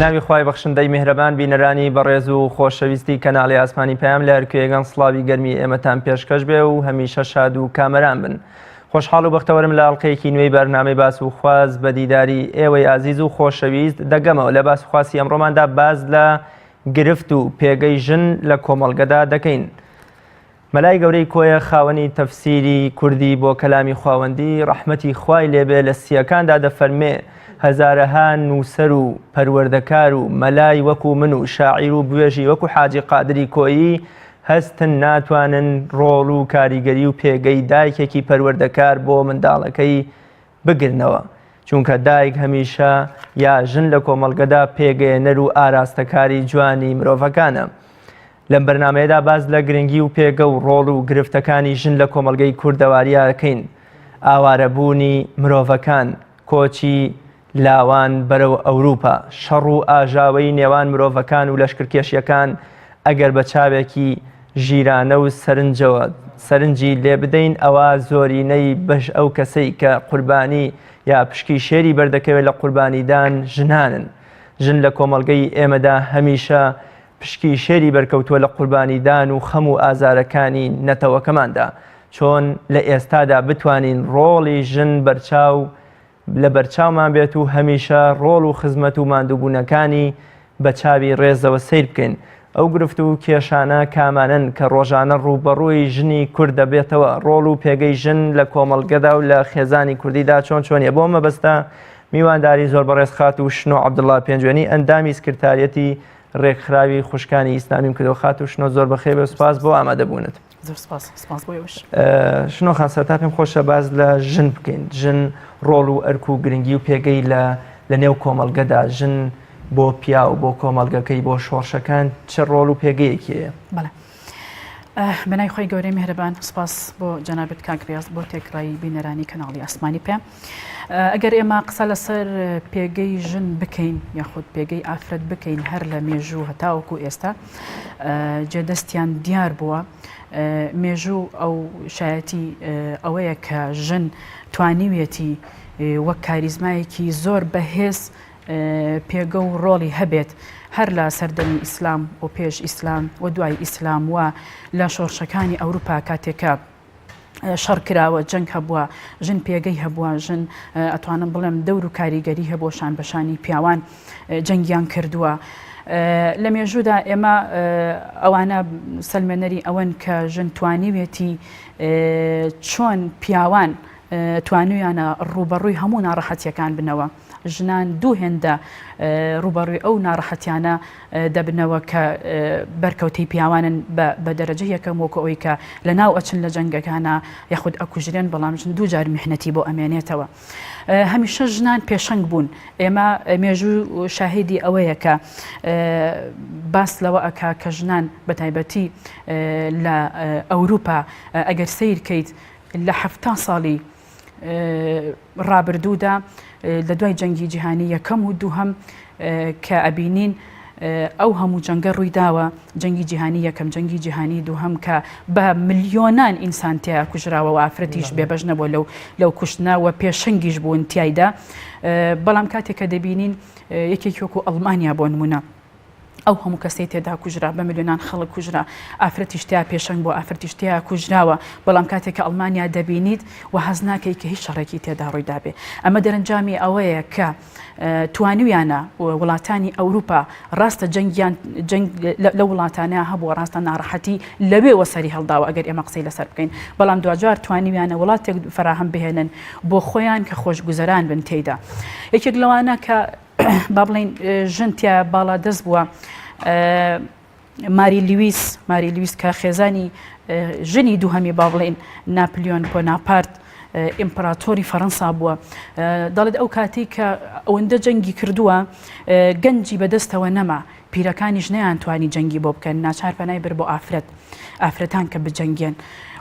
بەناوی خوای بەخشندەی میهرەبان بینەرانی بەڕێز و خۆشەویستی کەناڵی ئاسمانی پەیام لە هەرکوێگەن سڵاوی گەرمی ئێمەتان پێشکەش بێ و هەمیشە شاد و کامەران بن. خۆشحاڵ و بەختەوەرم لە ئەڵقەیەکی نوێی بەرنامەی باس و خواز بە دیداری ئێوەی ئازیز و خۆشەویست دەگەمەوە. لە باس و خواسی ئەمڕۆماندا باز لە گرفت و پێگەی ژن لە کۆمەڵگەدا دەکەین. مەلای گەورەی کۆیە خاوەنی تەفسیری کوردی بۆ کەلامی خواوەندی ڕەحمەتی خوای لێبێ لە سیەکاندا دەفەرمێ هەزارەها نووسەر و پەروەردەکار و مەلای وەکو من و شاعیر و بوێژی وەکو حاجی قادری کۆیی هەستن ناتوانن ڕۆڵ و کاریگەری و پێگەی دایکێکی پەروەردەکار بۆ منداڵەکەی بگرنەوە، چونکە دایک هەمیشە یا ژن لە کۆمەڵگەدا پێگەێنەر و ئاراستەکاری جوانی مرۆڤەکانە. لەم بەرنامەیەدا باز لە گرنگی و پێگە و ڕۆڵ و گرفتەکانی ژن لە کۆمەڵگەی کوردەواریەکەین. ئاوارەبوونی مرۆڤەکان، کۆچی لاوان بەرەو ئەوروپا، شەڕ و ئاژاوەی نێوان مرۆڤەکان و لەشکرکێشیەکان ئەگەر بە چاوێکی ژیرانە و سەرنجی لێ بدەین ئەوە زۆرینەی بەش ئەو کەسەی کە قوربانی یا پشکی شێری بەردەکەوێت لە قوربانیدان ژنانن. ژن لە کۆمەڵگەی ئێمەدا هەمیشە پشکی شێری بەرکەوتووە لە قوربانیدان و خەم و ئازارەکانی نەتەوەکەماندا. چۆن لە ئێستادا بتوانین ڕۆڵی ژن لە بەرچاومان بێت و هەمیشە ڕۆڵ و خزمەت و ماندووبوونەکانی بە چاوی ڕێزەوە سیر بکەین. ئەو گرفت و کێشانە کامانن کە ڕۆژانە ڕوبەڕووی ژنی کورد دەبێتەوە. ڕۆڵ و پێگەی ژن لە کۆمەڵگەدا و لە خێزانی کوردیدا چۆنیە. بۆ مەبەستە میوانداری زۆر بەڕێز خات و شنۆ عەبدوڵڵا پێنجوێنی ئەندامی سکرتارەتی ڕێکخراوی خوشکانی ئیسلامیم کردەوە. خات و شنۆ زۆر بەخێر بێ و سپاس بۆ ئامادەبوونت. زۆر سپاس بۆیەوەش. شنۆ خان سەرتا پێم خۆشە باز لە ژن بکەین. ژن ڕۆڵ و ئەرک و گرنگی و پێگەی لە نێو کۆمەڵگەدا، ژن بۆ پیا و بۆ کۆمەڵگەکەی بۆ شۆڕشەکان چه ڕۆڵ و پێگەیەکیەیە؟ بەڵێ بەنای خۆی گەورەی میهرەبان، سپاس بۆ جەنابەت کاکریاز بۆ تێکڕایی بینەرانی کەناڵی ئاسمانی پێم. ئەگەر ئێمە قسە لەسەر پێگەی ژن بکەین یاخود پێگەی ئافرەت بکەین هەر لە مێژوو هەتاوەکو ئێستا جێدەستیان دیار بووە. مێژوو ئەو شایەتی ئەوەیە کە ژن توانیوێتی وەک کاریزمایەکی زۆر بەهێز پێگە و ڕۆڵی هەبێت هەر لە سەردەمی ئیسلام و پێش ئیسلام و دوای ئیسلام وە لە شۆڕشەکانی ئەوروپا کاتێکە شەڕ کراوە، جەنگ هەبووە، ژن پێگەی هەبووە، ژن ئەتوانم بڵێم دەور و کاریگەری هەبووە، شان بەشانی پیاوان جەنگیان کردووە. لە مێژوودا ئێمە ئەوانە سەلمێنەری ئەوەن کە ژن توانیوێتی چۆن پیاوان توانویانە ڕوبەڕووی هەموو ناڕەحەتیەکان بنەوە. ژنان دوو هێندە ڕوبەڕووی ئەو ناڕەحەتیانە دەبنەوە کە بەرکەوتەی پیاوانن بە دەرەجە یەکەم وەکو ئەوەی کە لە ناو ئەچن لە جەنگەکانە یاخود ئەکوژرێن، بەڵام ژن دوو جار میحنەتی بۆ ئەمێنێتەوە. هەمیشە ژنان پێشەنگ بوون. ئێمە مێژوو شاهیدی ئەوەیە کە باس لەوە ئەکا کە ژنان بەتایبەتی لە ئەوروپا ئەگەر سیرکەیت لە 70 ساڵی ڕابردوودا لە دوای جەنگی جیهانی یەکەم و دووهەم کە ئەبینین ئەو هەموو جەنگە ڕووی داوە، جەنگی جیهانی یەکەم، جەنگی جیهانی دووهەم کە بە ملیۆنان ئینسان تیا کوژراوە و ئافرەتیش بێبەش نەبووە لەو کوشتنەوە، پێشەنگیش بوون تیایدا. بەڵام کاتێککە دەبینین یەکێکی وەکو ئەڵمانیا بۆ نمونە ئەو هەموو کەسەی تێدا کوژرا، بە ملیۆنان خەڵک کوژرا، ئافرەتیش تیا پێشەنگ بۆ ئافرەتیش تیا کوژراوە. بەڵام کاتێککە ئەڵمانیا دەبینیت و حەز ناکەی کە هیچ شەڕێکی تێدا ڕوویدا بێ. ئەمە دەرەنجامی ئەوەیە کە توانویانە وڵاتانی ئەوروپا ڕاستە جەنگیان لە وڵاتانەیە هەبووە، ڕاستە ناڕەحەتی لەوێ وەسەری هەڵداوە ئەگەر ئێمە قسەی لەسەر بکەین. بەڵام دوجار توانویانە وڵاتێک فراهەم بهێنن بۆ خۆیان کە خۆشگوزەران بن تێیدا. یەکێک لەوانە کە با بڵین ژن تیا باڵا دەست بووە، ماری لیویس کە خێزانی ژنی دووهەمی با بڵین ناپلیۆن بۆناپارت ئیمپراتۆری فەڕەنسا بووە. دەڵێت ئەو کاتی کە ئەوەندە جەنگی کردووە گەنجی بەدەستەوە نەما، پیرەکانیش نەیان توانی جەنگی بۆ بکەن، ناچار پەنای بر بۆ ئافرەتان کە بجەنگێن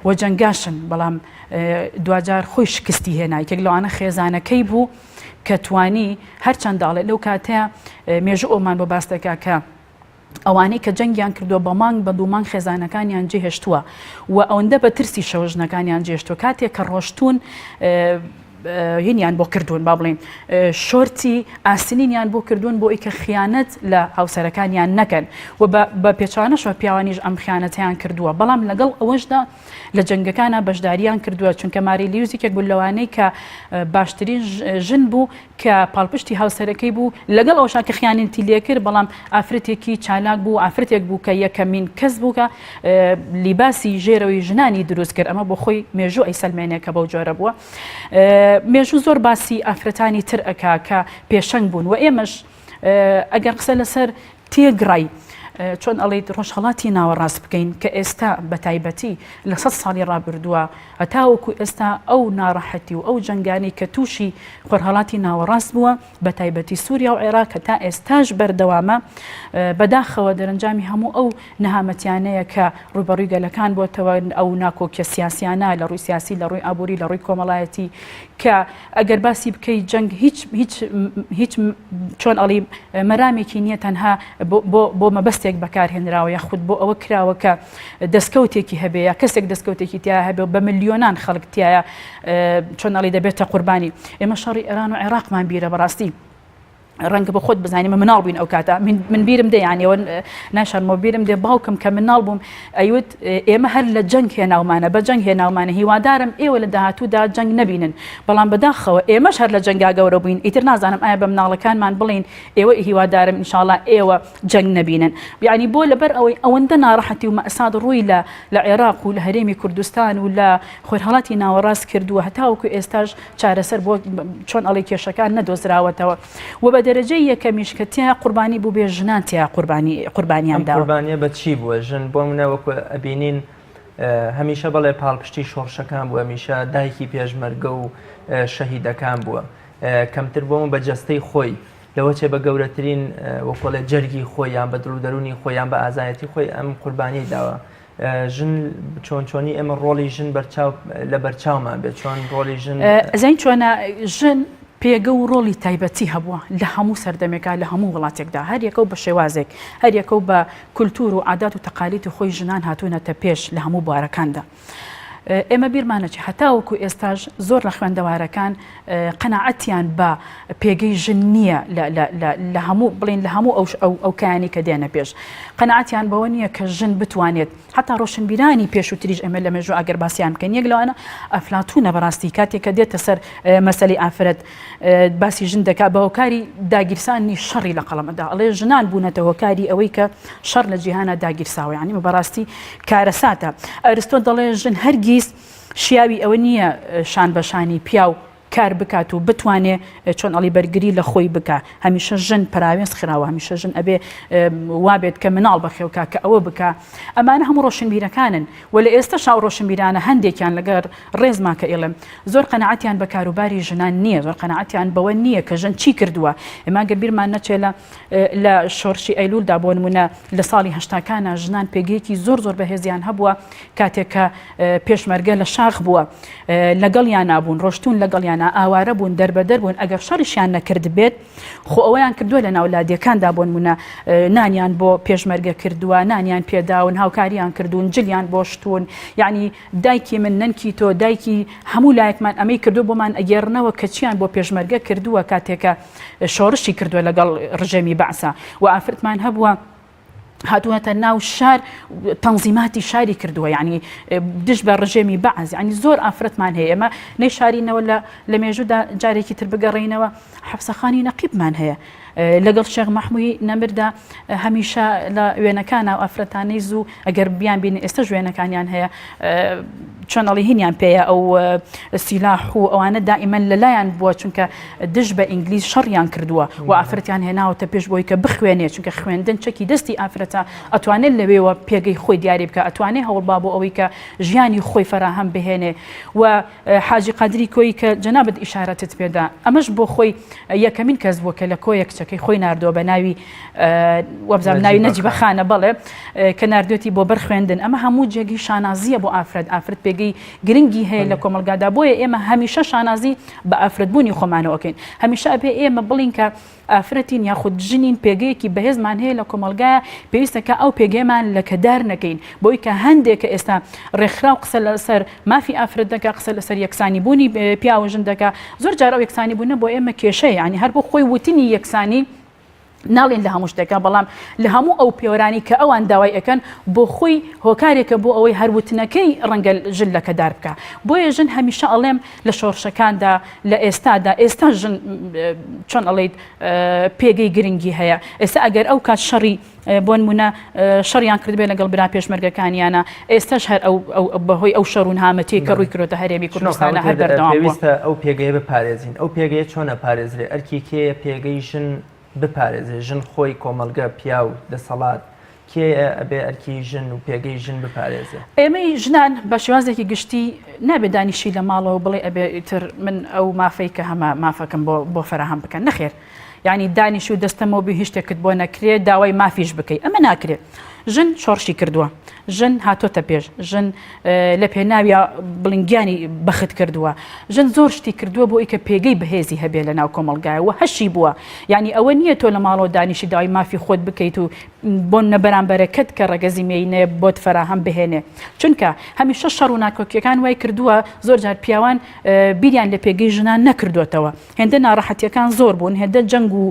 و جەنگاشن. بەڵام دوجار خۆی شکستی هێنا. یەکێک لەوانە خێزانەکەی بوو کە توانی هەرچەند داڵێت لەو کاتەیە مێژوو ئەومان بۆ باس دەکا کە ئەوانەی کە جەنگیان کردووە بە مانگ بە دوو مانگ خێزانەکانیان جێهێشتووە و ئەوەندە بە ترسی شەوژنەکانیان جێشتووە. کاتێک کە ڕۆشتون هینیان بۆ کردوون با بڵێن شۆرتی ئاسنینیان بۆ کردوون بۆ ئیکە خیانەت لە هاوسەرەکانیان نەکەن و بە پێچانەشەوە پیاوانیش ئەم خیانەتیان کردووە بەڵام لەگەڵ ئەوەشدا لە جەنگەکانە بەشداریان کردووە چونکە ماری لیوزیکێک بوو لەوانەی کە باشترین ژن بوو کە پاڵپشتی هاوسەرەکەی بوو لەگەڵ ئەوشا کە خیانەتی لێ کرد بەڵام ئافرەتێکی چالاک بوو ئافرەتێک بوو کە یەکەمین کەس بوو کە لیباسی ژێرەوەی ژنانی دروست کرد ئەمە بۆ خۆی مێژوو ئەیسەلمێنێ کە بەو جۆرە بووە مێژوو زۆر باسی ئافرەتانی تر ئەکا کە پێشەنگ بوون و ئێمەش ئەگەر قسە لەسەر تێگڕای چۆن ئەڵێیت ڕۆژهەڵاتی ناوەڕاست بکەین کە ئێستا بە تایبەتی لە 100 ساڵی ڕابردووە هەتاوەکو ئێستا ئەو ناڕەحەتی و ئەو جەنگانی کە تووشی خۆرهەڵاتی ناوەڕاست بووە بە تایبەتی سووریا و عێراق کە تا ئێستاش بەردەوامە بەداخەوە دەرەنجامی هەموو ئەو نەهامەتیانەیە کە ڕوبەڕووی گەلەکان بۆتەوە ئەو ناکۆکیە سیاسیانە لە ڕووی سیاسی لە ڕووی ئابووری لە ڕووی کۆمەڵایەتی کە ئەگەر باسی بکەیت جەنگ هیچ چۆن ئەڵی مەرامێکی نییە تەنها بۆ مەبەستێک بەکارهێنراوە یاخود بۆ ئەوە کراوە کە دەستکەوتێکی هەبێ یا کەسێک دەستکەوتێکی تیا هەبێ بە ملیۆنان خەڵک تایە چۆن ئەڵی دەبێتە قوربانی ئێمە شەڕی ئێران و عێراقمان بیرە بەڕاستی ڕەنگە بە خۆت بزانیم مناڵ بووین ئەو کاتە من بیرم دێ یانیەوە ناشانمەوە بیرم دێ باوکم کە مناڵ بووم ئەیوت ئێمە هەر لە جەنگ هێناومانە بە جەنگ هێناومانە هیوادارم ئێوە لە داهاتوودا جەنگ نەبینن بەڵام بەداخەوە ئێمەش هەر لە جەنگا گەورە بووین ئیتر نازانم ئایا بە مناڵەکانمان بڵین ئێوە هیوادارم ئینشاڵڵا ئێوە جەنگ نەبینن یعنی بۆ لەبەر ئەوەی ئەوەندە ناڕەحەتی و مەئساد ڕووی لە عێراق و لە هەرێمی کوردستان و لە خۆرهەڵاتی ناوەڕاست کردووە هەتاوەکو ئێستاش چارەسەر بۆ چۆن ئەڵی کێشەکان نەدۆزراوەتەوە و بە دەرەجەی یەکەمیش کە تیا قوربانی بوو بێ ژنان تیا قوربانیان دا قوربانیە بە چی بووە ژن بۆ منەوەکو ئەبینین هەمیشە بەڵێ پاڵپشتی شۆڕشەکان بووە هەمیشە دایکی پێشمەرگە و شەهیدەکان بووە کەمتر بۆمە بە جەستەی خۆی لەوە چێ بە گەورەترین وەکۆڵێ جەرگی خۆیان بە دڵ و دەرونی خۆیان بە ئازایەتی خۆی ئەم قوربانی داوە ژن چۆنی ئێمە ڕۆڵی ژن لە بەرچاومان بێت چۆن ڕۆڵی ژن ئەزین چۆنە ژن پێگە و ڕۆڵی تایبەتی هەبووە لە هەموو سەردەمێکا لە هەموو وڵاتێکدا هەر یەکە بە شێوازێک هەر یەکە بە کولتور و عادات و تەقالیدی خۆی ژنان هاتوونەتە پێش لە هەموو بوارەکاندا ئێمە بیرمانەچی هەتاوەکو ئێستاش زۆر لە خوێندەوارەکان قەناعەتیان بە پێگەی ژن نییە لە هەموو بڵین لە هەموو ئەو کایانی کە دێنە پێش قەناعەتیان بەوە نییە کە ژن بتوانێت حتا ڕۆشنبیرانی پێشووتریش ئەمە لە مێژوو ئەگەر باسییان بکەن یەک لەوانە ئەفلاتونە بەڕاستی کاتێک کە دێتە سەر مەسەلەی ئافرەت باسی ژن دەکات بە هۆکاری داگیرسانی شەڕی لە قەڵەمەدا ئەڵێ ژنان بوونەتە هۆکاری ئەوەی کە شەڕ لە جیهانە داگیرساوە یعنی بەڕاستی کارەساتە ئەرستۆ دەڵێ ژن هەرگیز شیاوی ئەوە نییە شان بەشانی پیاو کار بکات و بتوانێ چۆن ئەڵی بەرگری لە خۆی بکە هەمیشە ژن پراوێز خراوە هەمیشە ژن ئەبێ وابێت کە مناڵ بەخێوکە کە ئەوە بکە ئەمانە هەموو ڕۆشنبیرەکانن و لە ئێستا شاو ڕۆشنبیرانە هەندێکیان لەگەر ڕێزما کە ئێڵم زۆر قەناعەتیان بە کاروباری ژنان نییە زۆر قەناعەتیان بەوە نییە کە ژن چی کردووە ئێمە گە بیرمان نەچێ لە شۆڕشی ئەیلولدا بۆ نمونە لە ساڵی هەشتاکانە ژنان پێگەیەکی زۆر بەهێزیان هەبووە کاتێک کە پێشمەرگە لە شاخ بووە لەگەڵیان نابوون ڕۆشتون لەگەڵیان ئاوارە بوون دەربەدەر بوون ئەگەر شەڕیشیان نەکرد بێت خۆ ئەوەیان کردووە لە ناولادیەکاندا بۆ نمونە نانیان بۆ پێشمەرگە کردووە نانیان پێداون هاوکاریان کردوون جلیان بۆشتون یعنی دایکی من نەنکی تۆ دایکی هەموو لایەکمان ئەمەی کردو بۆمان ئەگەێڕنەوە کە چیان بۆ پێشمەرگە کردووە کاتێکە شۆڕشی کردووە لەگەڵ ڕژێمی بەعسا و ئافرەتمان هەبووە هاتوونەتە ناو شار تەنزیماتی شاری کردووە یعنی دش بە ڕژێمی بەعز یعنی زۆر ئافرەتمان هەیە ئێمە نەیشارینەوە لە مێژوودا جارێکی تر بگەڕێینەوە حەفسەخانی نەقیبمان هەیە لەگەڵ شێخ مەحمووی نەمردا هەمیشە لە وێنەکانە و ئافرەتانەی زوو ئەگەر بیان بین ئێستا وێنەکانیان هەیە چۆنەڵی هینیان پێەیە ئەو سیلاح و ئەوانە دائیمەن لەلایەن بووە چونکە دش بە ئینگلیز شەڕیان کردووە و ئافرەتیان هێناوەتە پێش بۆی کە بخوێنێ چونکە خوێندن چەکی دەستی ئافرەتە ئەتوانێت لەوێەوە پێگەی خۆی دیاری بکە ئەتوانێت هەوڵبا بۆ ئەوەی کە ژیانی خۆی فەراهەم بهێنێ و حاجی قادری کۆی کە جەنابەت ئیشارەتت پێدا ئەمەش بۆ خۆی یەکەمین کەس بووە کە لە کۆیەک چەکەی خۆی ناردووە بە ناوی وەبزانام ناوی نەجیبەخانە بەڵێ کە ناردوێتی بۆ بەرخوێندن ئەمە هەموو جێگی شانازیە بۆ ئافرەت پێگەی پێگەی گرنگی هەیە لە کۆمەلگادا بۆیە ئێمە هەمیشە شانازی بە ئافرەتبوونی خۆمانەوەکەین هەمیشە ئەبێ ئێمە بڵین کە ئافرەتین یاخود ژنین پێگەیەکی بەهێزمان هەیە لە کۆمەلگایە پێویستەکە ئەو پێگەیمان لەکەدار نەکەین بۆی کە هەندێک کە ئێستا ڕێکخراو قسە لەسەر مافی ئافرەت دەکا قسە لەسەر یەکسانی بوونی پیاوە ژن دەکا زۆر جار ئەو یەکسانی بوونە بۆ ئێمە کێشەیە ینی هەر بۆ خۆی وتنی یەکسانی ناڵێن لە هەموو شتێکە بەڵام لە هەموو ئەو پێوەرانی کە ئەوان داوای ئەەکەن بۆ خۆی هۆکارێکە بۆ ئەوەی هەروتنەکەی ڕەنگە ژن لەکەدار بکە بۆیە ژن هەمیشە ئەڵێم لە شۆڕشەکاندا لە ئێستا ژن چۆن ئەڵێیت پێگەی گرنگی هەیە ئێستا ئەگەر ئەو کات شەڕی بۆ نمونە شەڕیان کردبێ لەگەڵ برا پێشمەرگەکانیانە ئێستاش هەر بەهۆی ئەو شەڕ و هامەتی کە ڕووی کردوتە هەرێمی کوردستانە هەر بەردەوام پێویستە ئەو پێگەیە بپارێزین ئەو پێگەیە چۆنە پارێزرێ ئەرکی کێیە پێگەی ژن بپارێزێ ژن خۆی کۆمەلگە پیا و دەسەڵات کێ ئەبێ ئەرکی ژن و پێگەی ژن بپارێزێ ئێمەی ژنان بە شێوازێکی گشتی نابێت دانیشی لە ماڵەوە بڵێ ئەبێ ئیتر من ئەو مافەی کە هەمە مافەکەم بۆ فەرەهەم بکەن نەخێر یعنی دانیش و دەستەمەوە بە هیچ شتێکت بۆ نەکرێت داوای مافیش بکەیت ئەمە ناکرێت ژن شۆڕشی کردووە ژن هاتۆتە پێش ژن لە پێناویە بڵنگیانی بەخت کردووە ژن زۆر شتی کردووە بۆ ئیکە پێگەی بەهێزی هەبێ لە ناو کۆمەلگایەوە هەشی بووە یعنی ئەوە نییە تۆ لە ماڵەوە دانیشی داوای مافی خۆت بکەیت و بۆ نەبەرامبەرەکەت کە ڕەگەزی مێینێ بۆت فەراهەم بهێنێ چونکە هەمیشە شەڕ و ناکۆکیەکان وای کردووە زۆر جار پیاوان بیریان لە پێگەی ژنان نەکردوێتەوە هێندە ناڕەحەتیەکان زۆر بوون هێندە جەنگ و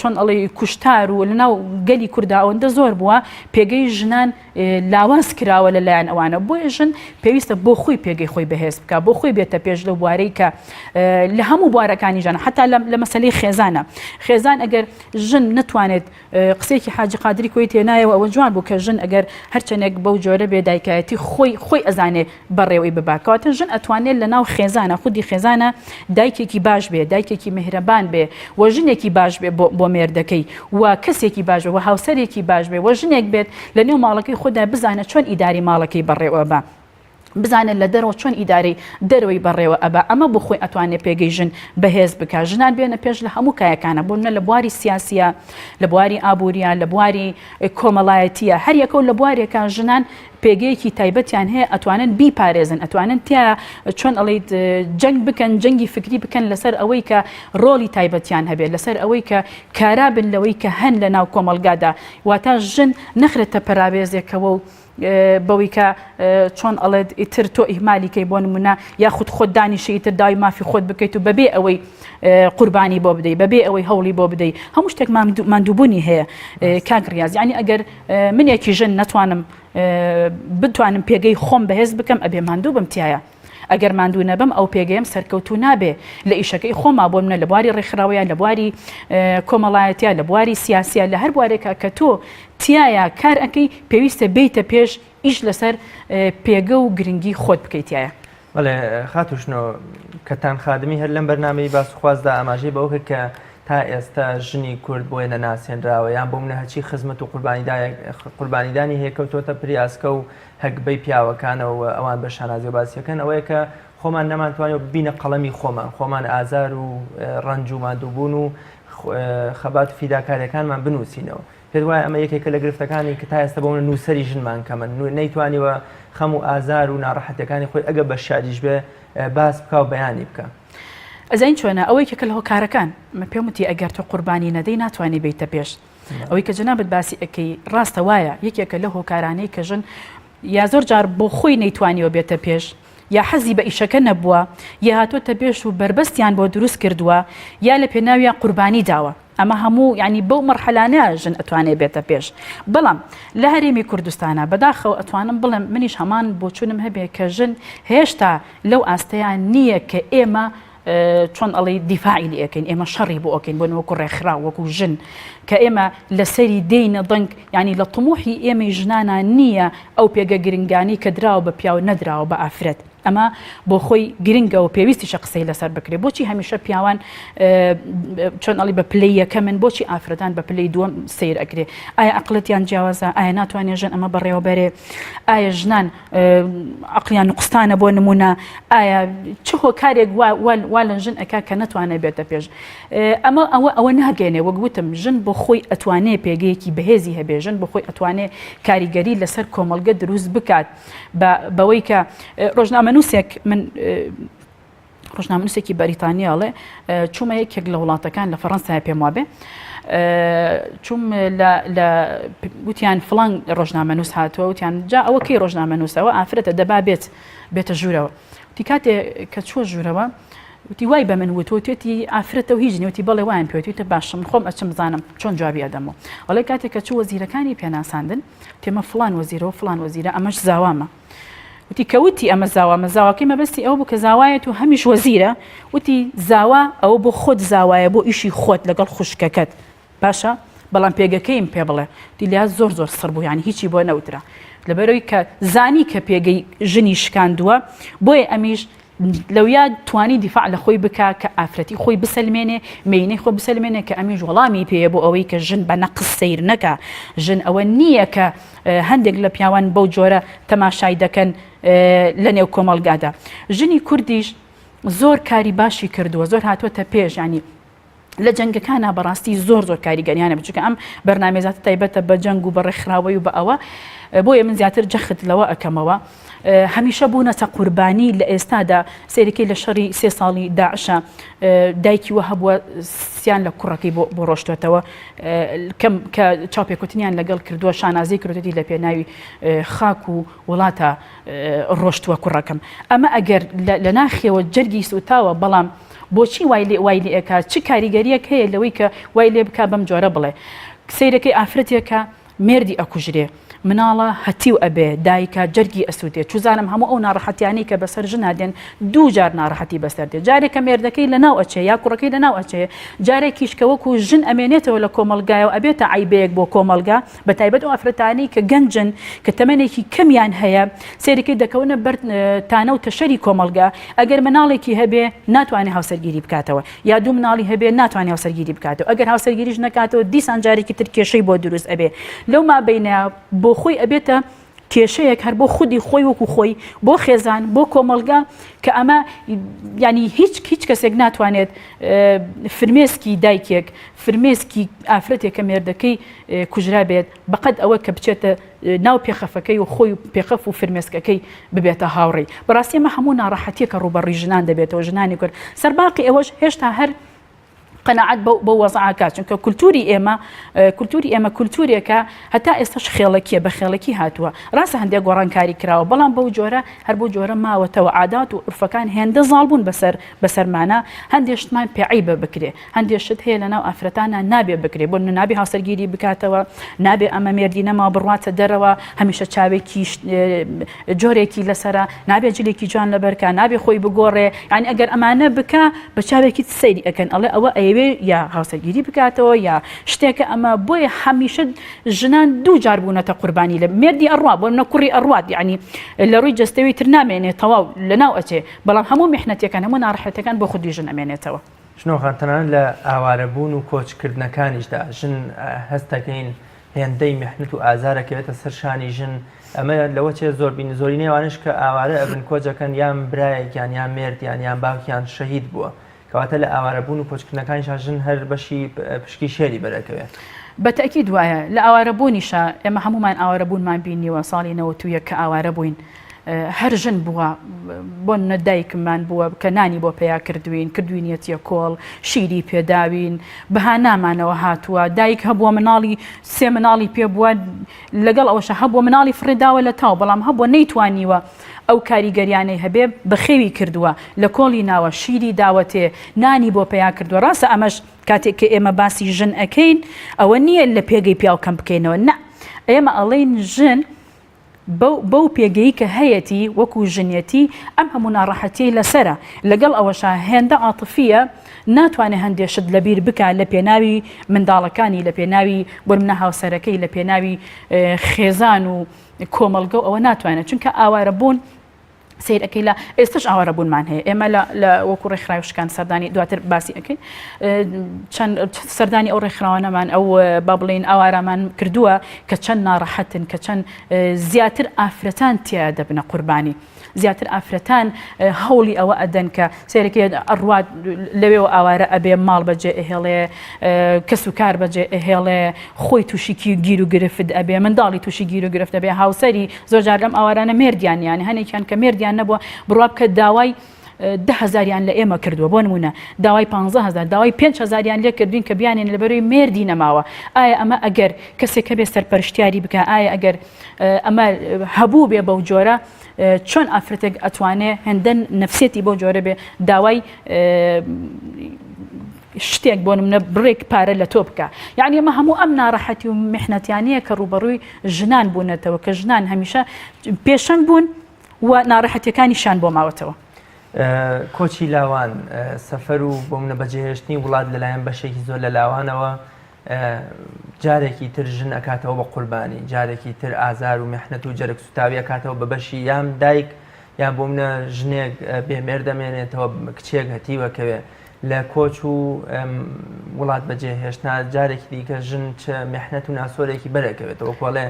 چۆن ئەڵێ کوشتار و لەناو گەلی کووردا ئەوەندە زۆر بووە پێگەی ژنان لاواز کراوە لەلایەن ئەوانە بۆیە ژن پێویستە بۆ خۆی پێگەی خۆی بەهێز بکە بۆ خۆی بێتە پێش لەو بوارەی کە لە هەموو بوارەکانی ژانە حتا لە مەسەلەی خێزانە خێزان ئەگەر ژن نتوانێت قسێکی حاجی قادری کۆی تێنایەوە ئەوە جوان بوو کە ژن ئەگەر هەرچەندێک بەو جۆرە بێدایکایەتی خۆی ئەزانێ بەڕێوەی بباکەواتە ژن ئەتوانێت لە ناو خێزانە خودی خێزانە دایکێکی باش بێ دایکێکی مهرەبان بێ و ژنێکی باش بێ بۆ مێردەکەی و کەسێکی باش بێ و هاوسەرێکی باش بێ و ژنێک بێت لە نێو ماڵەکەی خۆدا بزانە چۆن ئیداری ماڵەکەی بەڕێوە بە بزانن لە دەرەوە چۆن ئیداری دەروی بەڕێوە ئەبا ئەمە بۆ خۆی ئەتوانێت پێگەی ژن بەهێز بکە ژنان بێنە پێش لە هەموو کایەکانە بۆ منە لە بواری سیاسیە لە بواری ئابووریە لە بواری کۆمەڵایەتیە هەر یەکە و لە بوارێکە ژنان پێگەیەکی تایبەتیان هەیە ئەتوانن بیپارێزن ئەتوانن تیا چۆن ئەڵێیت جەنگ بکەن جەنگی فکری بکەن لەسەر ئەوەی کە ڕۆلی تایبەتیان هەبێت لەسەر ئەوەی کە کارابن لەوەی کە هەن لە ناو کۆمەلگادا واتە ژن نەخرێتە پەرابێزێکەوە و بەوەی کە چۆن ئەڵێت ئیتر تۆ ئیهمالیکەی بۆ نمونە یاخود خۆت دانیشی ئیتر داوای مافی خۆت بکەیت و بەبێ ئەوەی قوربانی بۆ بدەیت بەبێ ئەوەی هەوڵی بۆ بدەیت هەموو شتێک ماندووبوونی هەیە کاک ڕیاز یعنی ئەگەر منێکی ژن بتوانم پێگەی خۆم بەهێز بکەم ئەبێ ماندوو بم تایە ئەگەر ماندوو نەبم ئەو پێگەیم سەرکەوتو نابێ لە ئیشەکەی خۆما بۆ منە لە بواری ڕێکخراوەیە لە بواری کۆمەڵایەتیە لە بواری سیاسیە لە هەر بوارێکە کە تۆ تایە کار ئەەکەی پێویستە بیتە پێش ئیش لەسەر پێگە و گرنگی خۆت بکەیتایە بەڵێ خاتوشنەوە کەتان خادمی هەر لەم بەرنامەی باسوخوازدا ئاماژەی بەوە کە تا ئێستا ژنی کورد بۆیە نەناسێنراوە یان بۆ منە هەچی خزمەت و قوربانیدانی هەیەکەوتۆتە پریاسکە و هەکبەی پیاوەکانەوە ئەوان بە شانازی و باسیەکەن ئەوەیە کە خۆمان نەمانتوانێت بینە قەڵەمی خۆمان ئازار و ڕەنج و ماندووبوون و خەبات و فیداکاریەکانمان بنووسینەوە پێت وایە ئەمە یەکێکە لە گرفتەکانی کە تا ئێستا بۆ منە نووسەری ژنمان کەمە نەیتوانیوە خەم و ئازار و ناڕەحەتەکانی خۆی ئەگە بە شادیش بێ باس بکە و بەیانی بکە ئەزین چۆنە ئەوەی کە لە هۆکارەکان پێم وتی ئەگەر تۆ قوربانی نەدەی ناتوانانی بیتە پێش ئەوەی کە جەنابەت باسی ئەەکەی ڕاستە وایە یەکێکە لە هۆکارانەی کە ژن یا زۆر جار بۆ خۆی نەیتوانیەوە بێتە پێش یا حەزی بە ئیشەکە نەبووە یا هاتۆتە پێش و بربەستیان بۆ دروست کردووە یا لە پێناویان قوربانی داوە ئەمە هەموو ینی بەو مەرحەلانە ژن ئەتوانێت بێتە پێش بەڵام لە هەرێمی کوردستانە بەداخەوە ئەتوانم بڵێم منیش هەمان بۆ چونم هەبێ کە ژن هێشتا لەو ئاستەیان نییە کە ئێمە چۆن ئەڵێ دیفاعی لەکەین ئێمە شەڕی بۆ ئۆکەین بۆ وەکو ڕێکخرا وەکو ژن کە ئێمە لەسەری دێینە دەنگ ینی لە تموحی ئێمەی ژنانە نییە ئەو پێگە گرنگانی کە دراوە بە پیاو نەدراوە بە ئافرەت ئەمە بۆ خۆی گرنگە و پێویستیشە قسەی لەسەر بکرێ بۆچی هەمیشە پیاوان چۆن ئەڵی بە پلەی یەکە من بۆچی ئافرەتان بە پلەی دووەم سیر ئەگرێ ئایا عقلەتیان جیاوازە ئایا ناتوانێت ژن ئەمە بەڕێوەبەرێ ئایا ژنان عقلیان نوقستانە بۆ نمونە ئایا چ هۆکارێک وا لە ژن ئەکا کە نەتوانێت بێتە پێش ئەمە ئەوە ناگەێنێ وەک گوتم ژن بۆ خۆی ئەتوانێت پێگەیەکی بەهێزی هەبێ ژن بۆ خۆی ئەتوانێت کاریگەری لەسەر کۆمەڵگە دروست بکات بەوەی کە ڕۆژنامەنووسێک من ڕۆژنامەنووسێکی بەریتانیاڵێ چوومە یەکێک لە وڵاتەکان لە فەڕەنسای پێم وابێ چوم لە وتیان فڵان ڕۆژنامەنووس هاتووە وتیان جا ئەوە کەی ڕۆژنامەنووسەوە ئافرەتە دەبا بێتە ژوورەوە وتی کاتێ کە چووە ژوورەوە وتی وای بە من وتوێتی ئافرەتە و هیچ نیوتی بەڵێ وایان پێوتیتە باشم خۆم ئەچم بزانم چۆن جوابی ئەدەمەوە ئەڵێ کاتێک کە چوو وەزیرەکانی پێناساندن تێمە فڵان وەزیرەوە فڵان وەزیرە ئەمەش زاوامە وتی کەوتی ئەمە زاواکەی مەبەستی ئەو بکە زاوایەت و هەمیش وەزیرە وتی زاوا ئەوە بۆ خۆت زاوایە بۆ ئیشی خۆت لەگەڵ خوشکەکەت باشە بەڵام پێگەکەیم پێ بڵێ دیلیا زۆر سڕ بوو یانی هیچی بۆ نەوترا لەبەرەوەی کە زانی کە پێگەی ژنی شکاندووە بۆیە ئەمیش لەویا توانی دیفاع لە خۆی بکا کە ئافرەتی خۆی بسەلمێنێ مینەی خۆ بسەلمێنێ کە ئەمیش وەڵامی پێە بۆ ئەوەی کە ژن بە نەقص سیر نەکە ژن ئەوە نییە کە هەندێک لە پیاوان بەو جۆرە تەماشای دەکەن لە نێو کۆمەڵگادا ژنی کوردیش زۆر کاری باشی کردووە زۆر هاتووەتە پێش ینی لە جەنگەکانە بەڕاستی زۆر کاریگەریانە بچکە ئەم بەرنامێزات تایبەتە بە جەنگ و بە ڕێکخراوەی و بە ئەوە بۆیە من زیاتر جەخت لەوە ئەەکەمەوە هەمیشە بوونەتە قوربانی لە ئێستادا سێرەکەی لە شەڕی 3 ساڵی داعشە دایکی وە هەبووە سیان لە کوڕەکەی بۆ ڕۆشتوێتەوە کە چاوپێکوتنیان لەگەڵ کردووە شانازی کردوێتی لە پێناوی خاک و وڵاتە ڕۆشتووە کوڕەکەم ئەمە ئەگەر لە ناخیەوە جەرگی سوتاوە بەڵام بۆچی وای لێ ئەکات چ کاریگەریەک هەیە لەوەی کە وای لێ بک بەم جۆرە بڵێ سیرەکەی ئافرەتێکە مێردی ئەکوژرێ مناڵە هەتیو ئەبێ دایکە جەرگی ئەسووتێت چوزانم هەموو ئەو ناڕەحەتیانی کە بەسەر ژنادێن دوو جار ناڕەحەتی بەسەر دێت جارێکە مێردەکەی لە ناو ئەچێ یا کوڕەکەی لە ناو ئەچێ جارێکیش کە وەکو ژن ئەمێنێتەوە لە کۆمەلگایەوە ئەبێتە عیبەیەک بۆ کۆمەلگا بە تایبەت ئەو ئافرەتانی کە گەنجن کە تەمەنێکی کەمیان هەیە سێرەکەی دەکەونە بەر تانە و تەشەری کۆمەلگا ئەگەر مناڵێکی هەبێ ناتوانێت هاوسەرگیری بکاتەوە یا دوو مناڵی هەبێ ناتوانێت هاوسەرگیری بکاتەوە ئەگەر هاوسەرگیریش نکاتەوە دیسان جارێکی تر کێشەی بۆ دروست ئەبێ لەو مابەینە بۆ خۆی ئەبێتە کێشەیەک هەر بۆ خودی خۆی وەکو خۆی بۆ خێزان بۆ کۆمەلگا کە ئەمە ینی هیچ کەسێک ناتوانێت فرمێسکی دایکێک فرمێسکی ئافرەتێک کە مێردەکەی کوژرا بێت بەقەد ئەوە کە بچێتە ناو پێخەفەکەی و خۆی پێخەف و فرمێسکەکەی ببێتە هاوڕێی بەڕاستی ئەمە هەموو ناڕەحەتیە کە ڕوبەڕی ژنان دەبێتەوە ژنانی کورد سەرباقی ئەوەش هێشتا هەر قەناعەت بە وەزعاکات چونکە کولتوری ئێمە کولتورێکە هەتا ئێستاش خێڵەکیە بە خێڵەکی هاتووە ڕاستە هەندێک گۆڕانکاری کراوە بەڵام بەو جۆرە هەر بۆ جۆرە ماوەتەوە عادات و عورفەکان هێندە زاڵ بوون بەسەرمانە هەندێک شتمان پێعیبە بکرێ هەندێک شت هەیە لەناو ئافرەتانە نابێ بکرێ بۆ نابێ هاوسەرگیری بکاتەوە نابێ ئەمە مێردی نەما بڕواتە دەرەوە هەمیشە چاوێکی جۆرێکی لەسرە نابێ جلێکی جوان لەبەرکە نابێ خۆی بگۆڕێ یعنی ئەگەر ئەمانە بکە بە چاوێکی سەیری ئەکەن ئەڵێ ئەوە یا هاوسەرگیری بکاتەوە یا شتێکە ئەمە بۆیە هەمیشە ژنان دوو جار بوونەتە قوربانی لە مێردی ئەڕوا بۆ منە کوڕی ئەڕوات یعنی لە ڕووی جەستەوی تر نامێنێت تەواو لەناو ئەچێ بەڵام هەموو میحنەتەکان هەموو ناڕەحەتەکان بۆ خودی ژن ئەمێنێتەوە شنۆخان تەنانەت لە ئاوارەبوون و کۆچکردنەکانیشدا ژن هەستەکەین هێندەی میحنەت و ئازارەکەوێتە سەر شانی ژن ئەمە لەوە چێ زۆری نێوانش کە ئاوارە ئەبن کۆچەکەن یان برایەکیان یان مێردیان یان باوکیان شەهید بووە کەواتە لە ئاوارەبوون و کۆچکردنەکانی ژن هەر بەشی پشکی شێری بەرەکەوێت بەتەکید وایە لە ئاوارەبوونیشە ئێمە هەمومان ئاوارەبوونمان بینیوە ساڵی 91 کە ئاوارە بووین هەر ژن بووە بۆ نەدایکمان بووە کە نانی بۆ پێیا کردوینەتیە کۆڵ شیری پێداوین بەهانامانەوە هاتووە دایک هەبووە مناڵی سێ مناڵی پێ بووە لەگەڵ ئەوەشە هەبووە مناڵی فڕێداوە لە تاو بەڵام هەبووە نەیتوانیوە ئەو کاریگەریانەی هەبێ بەخێوی کردووە لە کۆڵی ناوە شیری داوەتێ نانی بۆ پێیا کردووە ڕاستە ئەمەش کاتێک کە ئێمە باسی ژن ئەەکەین ئەوە نییە لە پێگەی پیاو کەم بکەینەوە نە ئێمە ئەڵێن ژن بەو پێگەی کە هەیەی وەکو ژنیەتی ئەم هەموو ناڕەحەتی لەسرە لەگەڵ ئەوەشە هێندە عاتفیە ناتوانێت هەندێشت لەبیر بکە لە پێناوی منداڵەکانی لە پێناوی بۆ منە هاوسەرەکەی لە پێناوی خێزان و کۆمەلگە ئەوە ناتوانێت چونکە ئاوارە بوون سیر ئەەکەی لە ئێستش ئاوارە بوونمان هەیە ئێمە لە وەکو ڕێکخراوشکان سەردانی دواتر باسی ئەەکەین چەند سەردانی ئەو ڕێکخراوانەمان ئەو با بڵێن ئاوارەمان کردووە کە چەند ناڕەحەتن کە چەند زیاتر ئافرەتان تیا دەبنە قوربانی زیاتر ئافرەتان هەوڵی ئەوە ئەدەن کە سێرەکە ئەڕوات لەوێ ئاوارە ئەبێ ماڵ بەجێ ئەهێڵێ کەس و کار بەجێ ئەهێڵێ خۆی تووشیکی گیر و گرفت ئەبێ منداڵی تووشی گیر و گرفت ئەبێ هاوسەری زۆر جار لەم ئاوارانە مێردیانیان هەنێکیان کە مێردیان نەبووە بڕواب کە داوای 10,000یان لە ئێمە کردووە بۆ نمونە داوای 15,000 داوای 5,000یان لێ کردوین کە بیانێن لەبەروی مێردی نەماوە ئایا ئەمە ئەگەر کەسێکە بێ سەرپەرشتیاری بکە ئایا ئەگەر ئەمە هەبوو بێ بەو جۆرە چۆن ئافرەتێک ئەتوانێ هەندەن نەفسێتی بۆ جۆرە بێ داوای شتێک بۆ منە بڕێک پارە لە تۆ بکە یعنی ئەمە هەموو ئەم ناڕەحەتی و میحنەتیانەیە کە ڕوبەڕووی ژنان بوونەتەوە کە ژنان هەمیشە پێشەنگ بوون و ناڕەحەتیەکانیشان بۆ ماوەتەوە. کۆچی لاوان سەفەر و بۆ منە بەجێهێشتنی وڵات لەلایەن بەشێکی زۆر لە لاوانەوە جارێکی تر ژن ئەکاتەوە بە قوربانی جارێکی تر ئازار و میحنەت و جەرگ سوتاوی ئەکاتەوە بە بەشی یام دایک یان بۆ منە ژنێک بێمێر دەمێنێتەوە کچێک هەتیوەکەوێ لە کۆچ و وڵات بەجێهێشتنا جارێکی دیکە ژن چ میحنەت و ناسۆرێکی بەرەکەوێتەوە کۆڵێ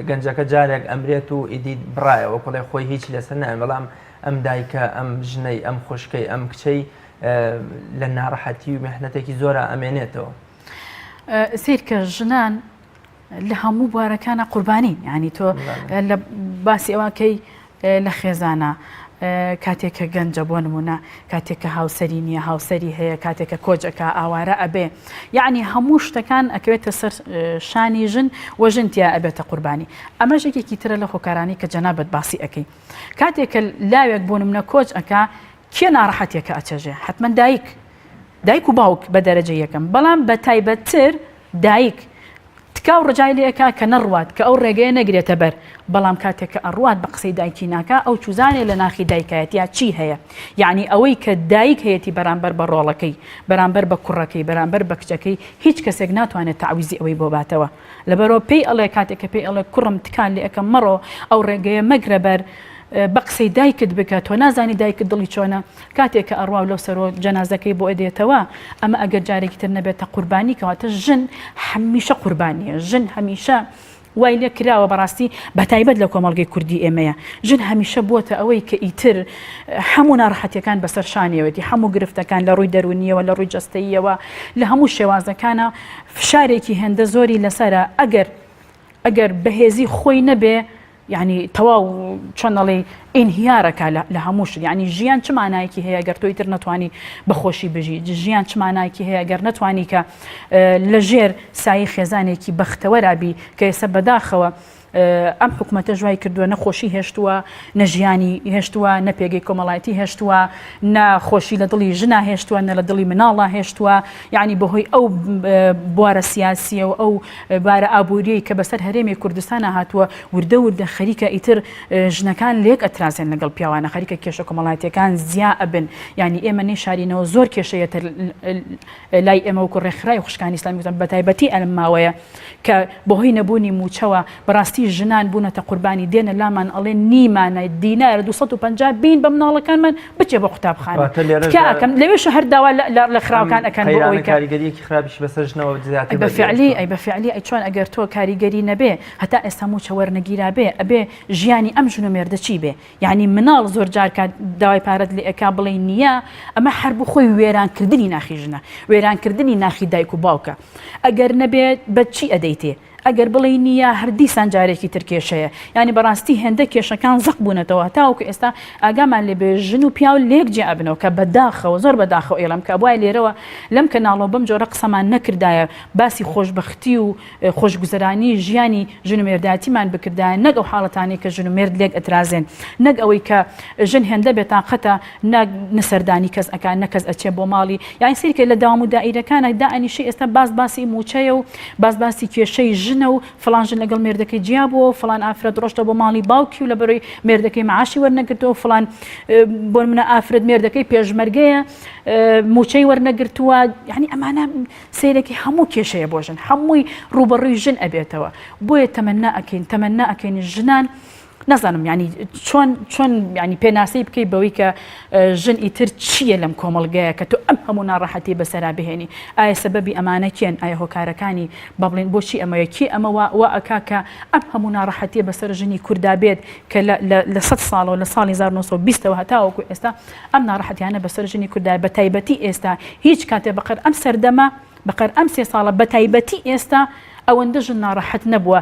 گەنجەکە جارێک ئەمرێت و ئیدی بڕایەوە کۆڵێ خۆی هیچی لەسەر نایە بەڵام ئەم دایکە ئەم ژنەی ئەم خوشکەی ئەم کچەی لە ناڕەحەتی و میحنەتێکی زۆرە ئەمێنێتەوە. سیرکە ژنان لە هەموو بوارەکانە قوربانین ینی تۆ لە باسی ئەوەکەی لە خێزانە کاتێککە گەنجە بۆ نمونە کاتێککە هاوسەری نییە هاوسەری هەیە کاتێککە کۆچەکە ئاوارە ئەبێ یعنی هەموو شتەکان ئەکەوێتە سەر شانی ژن و ژنتیا ئەبێتە قوربانی ئەمە ژێکێکی ترە لە خۆکارانی کە جەنابەت باسی ئەەکەی کاتێککە لاوێک بۆ نمونە کۆچ ئەکا کێ ناڕەحەتێکە ئەچەژێ حتمما دایک و باوک بە دەرەجە یەکەم بەڵام بە تایبەتتر دایک تکاو ڕجای لەکە کە نەڕوات کە ئەو ڕێگەیە نەگرێتە بەر بەڵام کاتێککە ئەڕوات بە قسەی دایکی ناکە ئەو چوزانێ لە ناخی دایکایەت یا چی هەیە یعنی ئەوەی کە دایک هەیەی بەرامبەر بە ڕۆڵەکەی بەرامبەر بە کوڕەکەی بەرامبەر بە کچەکەی هیچ کەسێک ناتوانێت تعویزی ئەوەی بۆ باتەوە لەبەرەوە پێی ئەڵێ کاتێککە پێی ئەڵێ کوڕم تکان لێ ئەەکەم مەڕۆ ئەو ڕێگەیە مەگرە بەر بە قسەی دایکت بکات تۆ نازانی دایکت دڵی چۆنە کاتێککە ئەڕوا لەو سەرۆ جەنازەکەی بۆ ئەدێتەوە ئەمە ئەگەر جارێکی تر نەبێتە قوربانی کەواتە ژن هەمیشە قوربانیە ژن هەمیشە وای لێ کراوە بەڕاستی بەتایبەت لە کۆمەڵگەی کوردی ئێمەیە ژن هەمیشە بووە ئەوەی کە ئیتر هەموو ناڕەحەتیەکان بەسەر شانیەوەتی هەموو گرفتەکان لە ڕووی دەرونیەوە لە ڕووی جەستەیەوە لە هەموو شێوازەکانە فشارێکی هێندە زۆری لەسرە ئەگەر بەهێزی خۆی نەبێ یعنی تەواو چۆنەڵێ ئینهیارەکە لە هەمووش ینی ژیان چ مانایەکی هەیە گەر تۆی تر نەتوانی بەخۆشی بژی ژیان چ مانایەکی هەیە گەر نەتوانی کە لە ژێر سایی خێزانێکی بەختەوەرابی کە ئێستا بەداخەوە ئەم حکومەتە ژوای کردووە نەخۆشی هێشتووە نەژیانی هێشتووە نەپێگەی کۆمەڵایەتی هێشتووە نەخۆشی لە دڵی ژنا هێشتووە نە لە دڵی مناڵە هێشتووە یعنی بەهۆی ئەو بوارە سیاسیە و ئەو بارە ئابوووریەی کە بەسەر هەرێمی کوردستانە هاتووە وردە خەریکە ئیتر ژنەکان لێک ئەترازێن لەگەڵ پیاوانە خەریکە کێشە کۆمەڵایەتیەکان زیا ئەبن ینی ئێمە نێشارینەوە زۆر کێشەیەتە لای ئێمە وەکو ڕێکخراوی خوشکانی ئیسلامی بەتایبەتی ئەلم ماوەیە کە بەهۆی نەبوونی موچەوە بەڕاستی ژنان بوونەتە قوربانی دێنە لامان ئەڵێ نیمانە دینار 250 بین بە مناڵەکانمان بچێ بە قوتابخانە لەوێش هەر داوا لە خراوەکان ئەەکەن بۆ ئەوەی کاریگەریەکی خراپیش بەسەر ژنەوە زیاتر بەفعلی ئەی چۆن ئەگەر تۆ کاریگەری نەبێ هەتا ئێستا موچە وەرنەگیرا بێ ئەبێ ژیانی ئەم ژن و مێردە چی بێ یعنی مناڵ زۆر جار داوای پارەت لێ ئەکا بڵێ نییە ئەمە هەر بۆ خۆی وێرانکردنی ناخی ژنە وێرانکردنی ناخی دایک و باوکە ئەگەر نەبێت بە چی ئەدەیتێ ئەگەر بڵێ نییە هەردیسان جارێکی تر کێشەیە ینی بەڕاستی هێندە کێشەکان زەق بوونەتەوە تاوکە ئێستا ئاگامان لێبێ ژن و پیاو لێک جێ ئەبنەوە کە بەداخەوە زۆر بەداخەوە ئێڵم کە بوای لێرەوە لەم کەناڵەوە بەم جۆرە قسەمان نەکردایە باسی خۆشبەختی و خۆشگوزەرانی ژیانی ژن و مێردایەتیمان بکردایە نەک ئەو حاڵەتانی کە ژن و مێرد لێک ئەترازێن نەک ئەوەی کە ژن هێندە بێتاقەتە نەسەردانی کەس ئەکان نەکەس ئەچێ بۆ ماڵی یان سیرکە لە داوام و دائیرەکانە دائنیشی ئێستا باسی موچەیە و باسی کێشەی ژنە و فلانژن لەگەڵ مێردەکەی جیابەوە فلان ئافرەت ڕۆشتە بۆ ماڵی باوکی و لە بەرەوەی مێردەکەی معاشی وەرنەگرتەوە فلان بۆ منە ئافرەت مێردەکەی پێشمەرگەیە موچەی وەرنەگرتووە یعنی ئەمانە سیرێکی هەموو کێشەیە بۆ ژن هەمووی ڕوبەڕووی ژن ئەبێتەوە بۆیە تەمەنا ئەەکەین ژنان نازانم ینی چۆن ینی پێناسی بکەی بەوەی کە ژن ئیتر چییە لەم کۆمەڵگەیە کە تۆ ئەم هەموو ناڕەحەتی بەسەرا بهێنی ئایا سەبەبی ئەمانە کێن ئایا هۆکارەکانی بەڵێن بۆچی ئەمەیەکی ئەمە وا ئەکا کە ئەم هەموو ناڕەحەتی بەسەر ژنی کووردا بێت کە لە 100 ساڵەوە لە ساڵی 1920ەوە هەتاوەکو ئێستا ئەم ناڕەحەتیانە بەسەر ژنی کووردا بە تایبەتی ئێستا هیچ کاتێ بەقەر ئەم سەردەمە بەقەر ئەم 3 ساڵە بە تایبەتی ئێستا ئەوەندە ژن ناڕەحەت نەبووە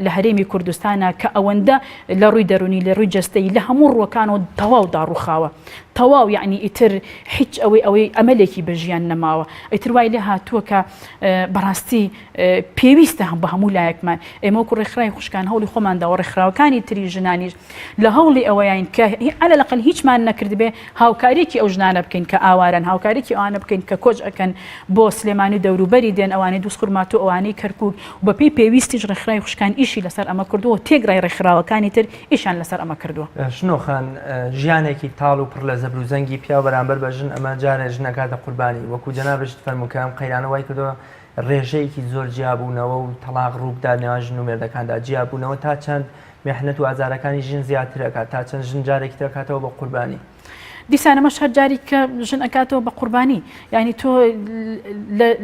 لە هەرێمی کوردستانە کە ئەوەندە لە ڕووی دەرونی لە ڕووی جەستەی لە هەموو ڕوەکانەوە تەواو داڕوخاوە تەواو یعنی ئیتر هیچ ئەوەی ئەمەلێکی بە ژیان نەماوە ئیتر وای لێ هاتووە کە بەڕاستی پێویستە هەم بە هەموو لایەکمان ئێمە وەکو ڕێکخراوی خوشکان هەوڵی خۆمانداوە ڕێکخراوەکانی تری ژنانیش لە هەوڵی ئەوەیان کە عەلەقەل هیچمان نەکردبێ هاوکاریکی ئەو ژنانە بکەین کە ئاوارن هاوکاریکی ئەوانە بکەین کە کۆچ ئەکەن بۆ سلێمانی دەوروبەری دێن ئەوانەی دووسخورمات و ئەوانەی کەرکووک و بەپێی پێویستیش ڕێکخراوی خوشکان ئیشی لەسەر ئەمە کردووە تێگرای ڕێکخراوەکانی تر ئیشان لەسەر ئەمە کردووە. شنۆخان ژیانێکی تاڵ و پڕ لە زەبر و زەنگی پیا بەرامبەر بە ژن ئەمە جارێ ژنەکاتە قوربانی وەکو جەنابشت فەرمووکەم قەیرانە وای کردەوە ڕێژەیەکی زۆر جیابوونەوە و تەلاق ڕووبدا نێوان ژن و مێردەکاندا جیابوونەوە تا چەند میحنەت و ئازارەکانی ژن زیاتر ئەکات تا چەند ژن جارێکی تر ئەکاتەوە بە قوربانی. دیسانەمەش هەر جاری کە ژن ئەکاتەوە بە قوربانی یعنی تۆ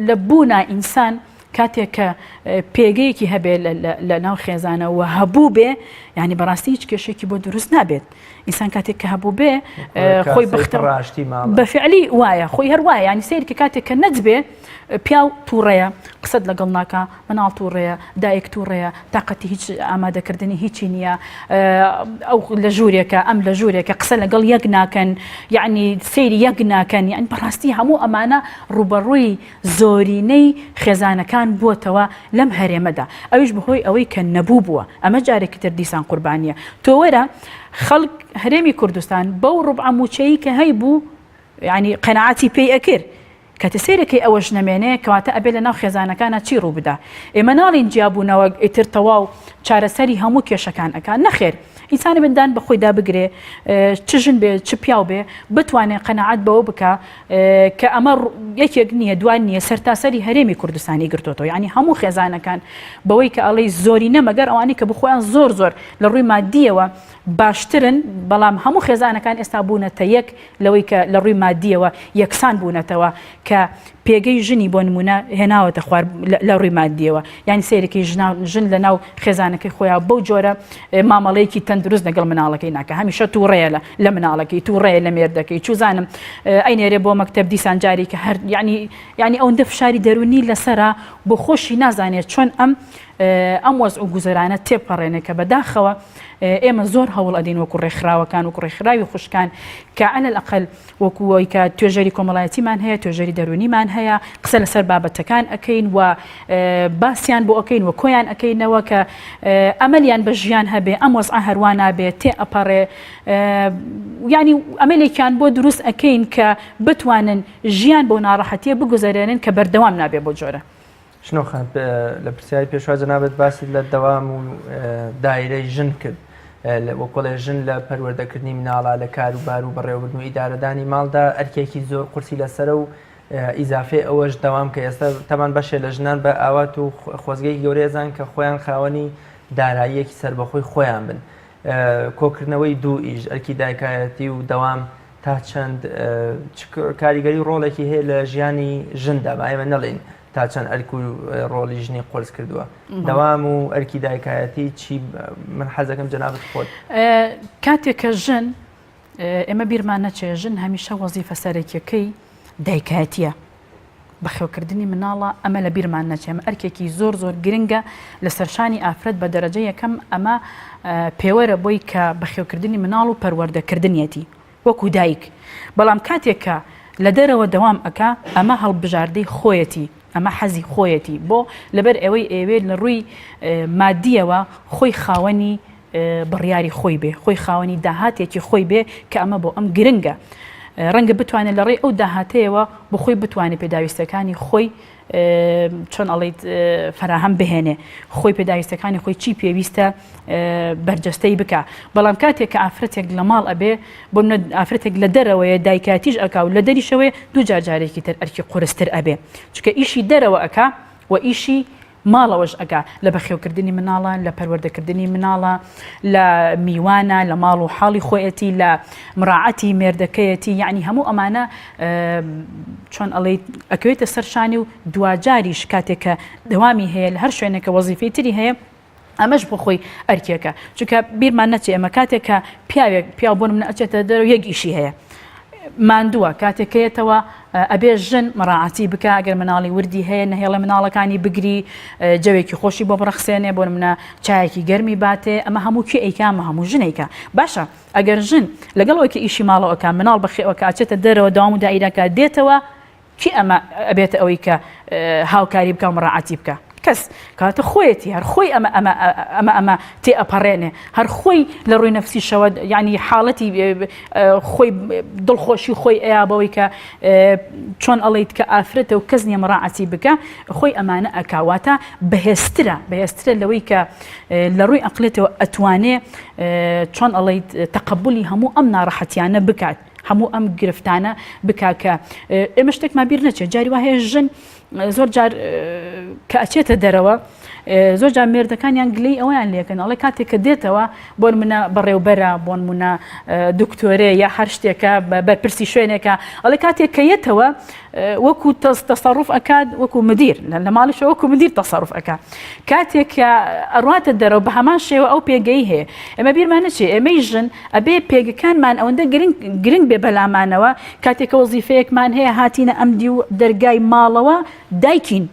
لە بوونا ئینسان کاتێک کە پێگەیەکی هەبێ لە ناو خێزانەوە هەبوو بێ ینی بەڕاستی هیچ کێشێکی بۆ دروست نابێت ئینسان کاتێک کە هەبوو بێ خۆی بەفعلی وایە خۆی هەر وایە ینی سیر کە کاتێک کە نەجبێ پیاو تووڕەیە قسەت لەگەڵ ناکە مناڵ تووڕەیە دایک تووڕەیە تااقەتی هیچ ئامادەکردنی هیچی نییە ئەو لە ژوورێکە ئەم لە ژوورێکە قسە لەگەڵ یەک ناکەن یعنی سەیری یەک ناکەن یان بەڕاستی هەموو ئەمانە ڕوبەڕووی زۆرینەی خێزانەکان بووتەوە لەم هەرێمەدا ئەویش بەهۆی ئەوەی کە نەبوو بووە ئەمە جارێکی تر دیسان قوربانیە تۆ وەرە خەڵک هەرێمی کوردستان بەو ڕوبع موچەیی کە هەیبوو ینی قەناعەتی پێی ئەکرد کاتە سیرەکەی ئەوەش نەمێنێ کەواتە ئەبێ لە ناو خێزانەکانە چی ڕوو بدا ئێمە ناڵین جیابوونەوە ئیتر تەواو چارەسەری هەموو کێشەکان ئەکان نەخێر ئینسانی بندان بە خۆی دابگرێ چ ژن بێ چ پیاو بێ بتوانێت قەنەعەت بەوە بکە کە ئەمە یەکێک نییە دوان نییە سەرتاسەری هەرێمی کوردستانی گرتوتەوە ینی هەموو خێزانەکان بەوەی کە ئەڵەی زۆری نەمەگەر ئەوانی کە بخۆیان زۆر لە ڕووی مادیەوە باشترن بەڵام هەموو خێزانەکان ئێستا بوونەتە یەک لەوەی کە لە ڕووی مادیەوە یەکسان بوونەتەوە کە پێگەی ژنی بۆ نمونە هێناوەتە خوار لە ڕووی مادیەوە یعنی سیرەکەی ژن لە ناو خێزانەکەی خۆیان بەو جۆرە مامەڵەیەکی تەندروست لەگەڵ مناڵەکەی ناکە هەمیشە تووڕەیە لە مناڵەکەی تووڕەیە لە مێردەکەی چوزانم ئەینێرێ بۆ مەکتەب دیسان جاری کە هەر ینی ئەوەندە فشاری دەرونی لەسەرە بۆ خۆشی نازانێت چۆن ئەم وەزع و گوزەرانە تێپەڕێنێ کە بەداخەوە ئێمە زۆر هەوڵ ئەدەین وەکو ڕێکخراوەکان وەکو ڕێکخراوی خوشکان کە عەلەقەل وەکوەوەی کە توێژەری کۆمەڵایەتیمان هەیە توێژەری دەرونیمان هەیە قسە لەسەر بابەتەکان ئەکەین و باسییان بۆ ئەەکەین و کۆیان ئەەکەینەوە کە ئەمەلیان بە ژیان هەبێ ئەم وەزع هەروان نابێت تێ ئەپەڕێ ینی ئەمەلێکیان بۆ دروست ئەەکەین کە بتوانن ژیان بۆ ناڕەحەتیە بگوزارێنن کە بەردەوام نابێت بۆ جۆرە. شنۆخان لە پرسیاری پێشوا جەنابەت باسی لە دەوام و دایرەی ژن کرد وەکۆڵێ ژن لە پەروەردەکردنی مناڵە لە کاروبار و بەڕێوەبردن و ئیدارەدانی ماڵدا ئەرکێکی زۆر قورسی لەسەرە و ئیزافێ ئەوەش دەوام کە ئێستا تەمان بەشێ لە ژنان بە ئاوات و خۆزگەی گەورەیەزان کە خۆیان خاوەنی داراییەکی سەربەخۆی خۆیان بن کۆکردنەوەی دوو ئیش ئەرکی دایکایەتی و دەوام تا چەند کاریگەری ڕۆڵێکی هەیە لە ژیانی ژندا ئێمە نەڵێن تا چەند ئەرک و ڕۆڵی ژنی قرس کردووە دەوام و ئەرکی دایکایەتی چی من حەزەکەم جەنابەت خۆت کاتێک کە ژن ئێمە بیرمان نەچێ ژن هەمیشە وەزیفە سەرەکیەکەی دایکایەتیە بەخێوکردنی مناڵە ئەمە لە بیرمان نەچێ ئەمە ئەرکێکی زۆر گرنگە لە سەرشانی ئافرەت بە دەرەجە یەکەم ئەمە پێوەرە بۆی کە بەخێوکردنی مناڵ و پەروەردەکردنیەتی وەکو دایک بەڵام کاتێکە لە دەرەوە دەوام ئەکا ئەمە هەڵبژاردەی خۆیەتی ئەمە حەزی خۆیەتی بۆ لەبەر ئەوەی ئێوێ لە ڕووی مادیەوە خۆی خاوەنی بڕیاری خۆی بێ خۆی خاوەنی داهاتێکی خۆی بێ کە ئەمە بۆ ئەم گرنگە ڕەنگە بتوانێت لە ڕێی ئەو داهاتەیەوە بۆ خۆی بتوانێت پێداویستەکانی خۆی چۆن ئەڵێیت فراهەم بهێنێ خۆی پێداویستەکانی خۆی چی پێویستە بەرجەستەی بکە بەڵام کاتێک کە ئافرەتێک لە ماڵ ئەبێ بۆ ئافرەتێک لە دەرەوەیە دایکاتیش ئەکا و لە دەریشەوەی دوو جارێکی تر ئەرکی قورستر ئەبێ چکە ئیشی دەرەوە ئەکا و ئیشی ماڵەوەش ئەگا لە بەخێوکردنی مناڵە لە پەروەردەکردنی مناڵە لە میوانە لە ماڵ و حاڵی خۆیەتی لە مراعەتی مێردەکەیەتی یعنی هەموو ئەمانە چۆن ئەڵێ ئەکەوێتە سەرشانی و دوجاریش کاتێککە دەوامی هەیە لە هەر شوێنێکە وەزیفەی تری هەیە ئەمەش بۆ خۆی ئەرکێکە چونکە بیرمان نەچێ ئەمە کاتێککە پیا بۆن منە ئەچێتە دەرەوە یەک ئیشی هەیە ماندووە کاتێکەیەتەوە ئەبێ ژن مەراعەتی بکە ئەگەر مناڵی وردی هەیە نەهێڵە مناڵەکانی بگری جەوێکی خۆشی بۆ بڕەخسێنێ بۆ منە چایەکی گەرمی باتێ ئەمە هەموو کی ئەیکامە هەموو ژنێکە باشە ئەگەر ژن لەگەڵەوەیکە ئیشی ماڵەوەکە مناڵ بەخێەوەکە ئاچێتە دەرەوە داوام و دائیرەکە دێتەوە کی ئەمە ئەبێتە ئەوەی کە هاوکاری بکە و مەراعەتی بکە کەس کاتە خۆیەتی هەر خۆی ئەمە تێ ئەپەڕێنێ هەر خۆی لە ڕووی نەفسی شەوە ینی حاڵەتی خۆی دڵخۆشی خۆی ئەیابەوەی کە چۆن ئەڵیت کە ئافرەتە و کەس نیە مەراعەتی بکە خۆی ئەمانە ئەکاواتە بەهێزترە لەوەی کە لە ڕووی ئەقلێتەوە ئەتوانێ چۆن ئەڵیت تەقبولی هەموو ئەم ناڕەحەتیانە بکات هەموو ئەم گرفتانە بکاکە ئێمە شتێکمان بیر نەچێت جاری وهەیە ژن زۆر جار کە ئەچێتە دەرەوە زۆر جار مێردەکانیان گلەی ئەویان لێکن ئەڵێ کاتێک کە دێتەوە بۆن منە بەڕێوبەرە بۆن منە دکتۆرێ یا هەر شتێکە بەرپرسی شوێنێکە ئەڵێ کاتێک کە یێتەوە وەکو تەسەڕوف ئەکات وەکو مدیر لە ماڵیشەوە وەکو مدیر تەسەڕوف ئەکات کاتێک کە ئەڕاتە دەرەوە بە هەمان شێوە ئەو پێگەی هەیە ئێمە بیرمان نەچێ ئێمەی ژن ئەبێ پێگەکانمان ئەوەندە گرنگ بێ بەلامانەوە کاتێکە وەزیفەیەکمان هەیە هاتینە ئەمدی و دەرگای ماڵەوە دایکین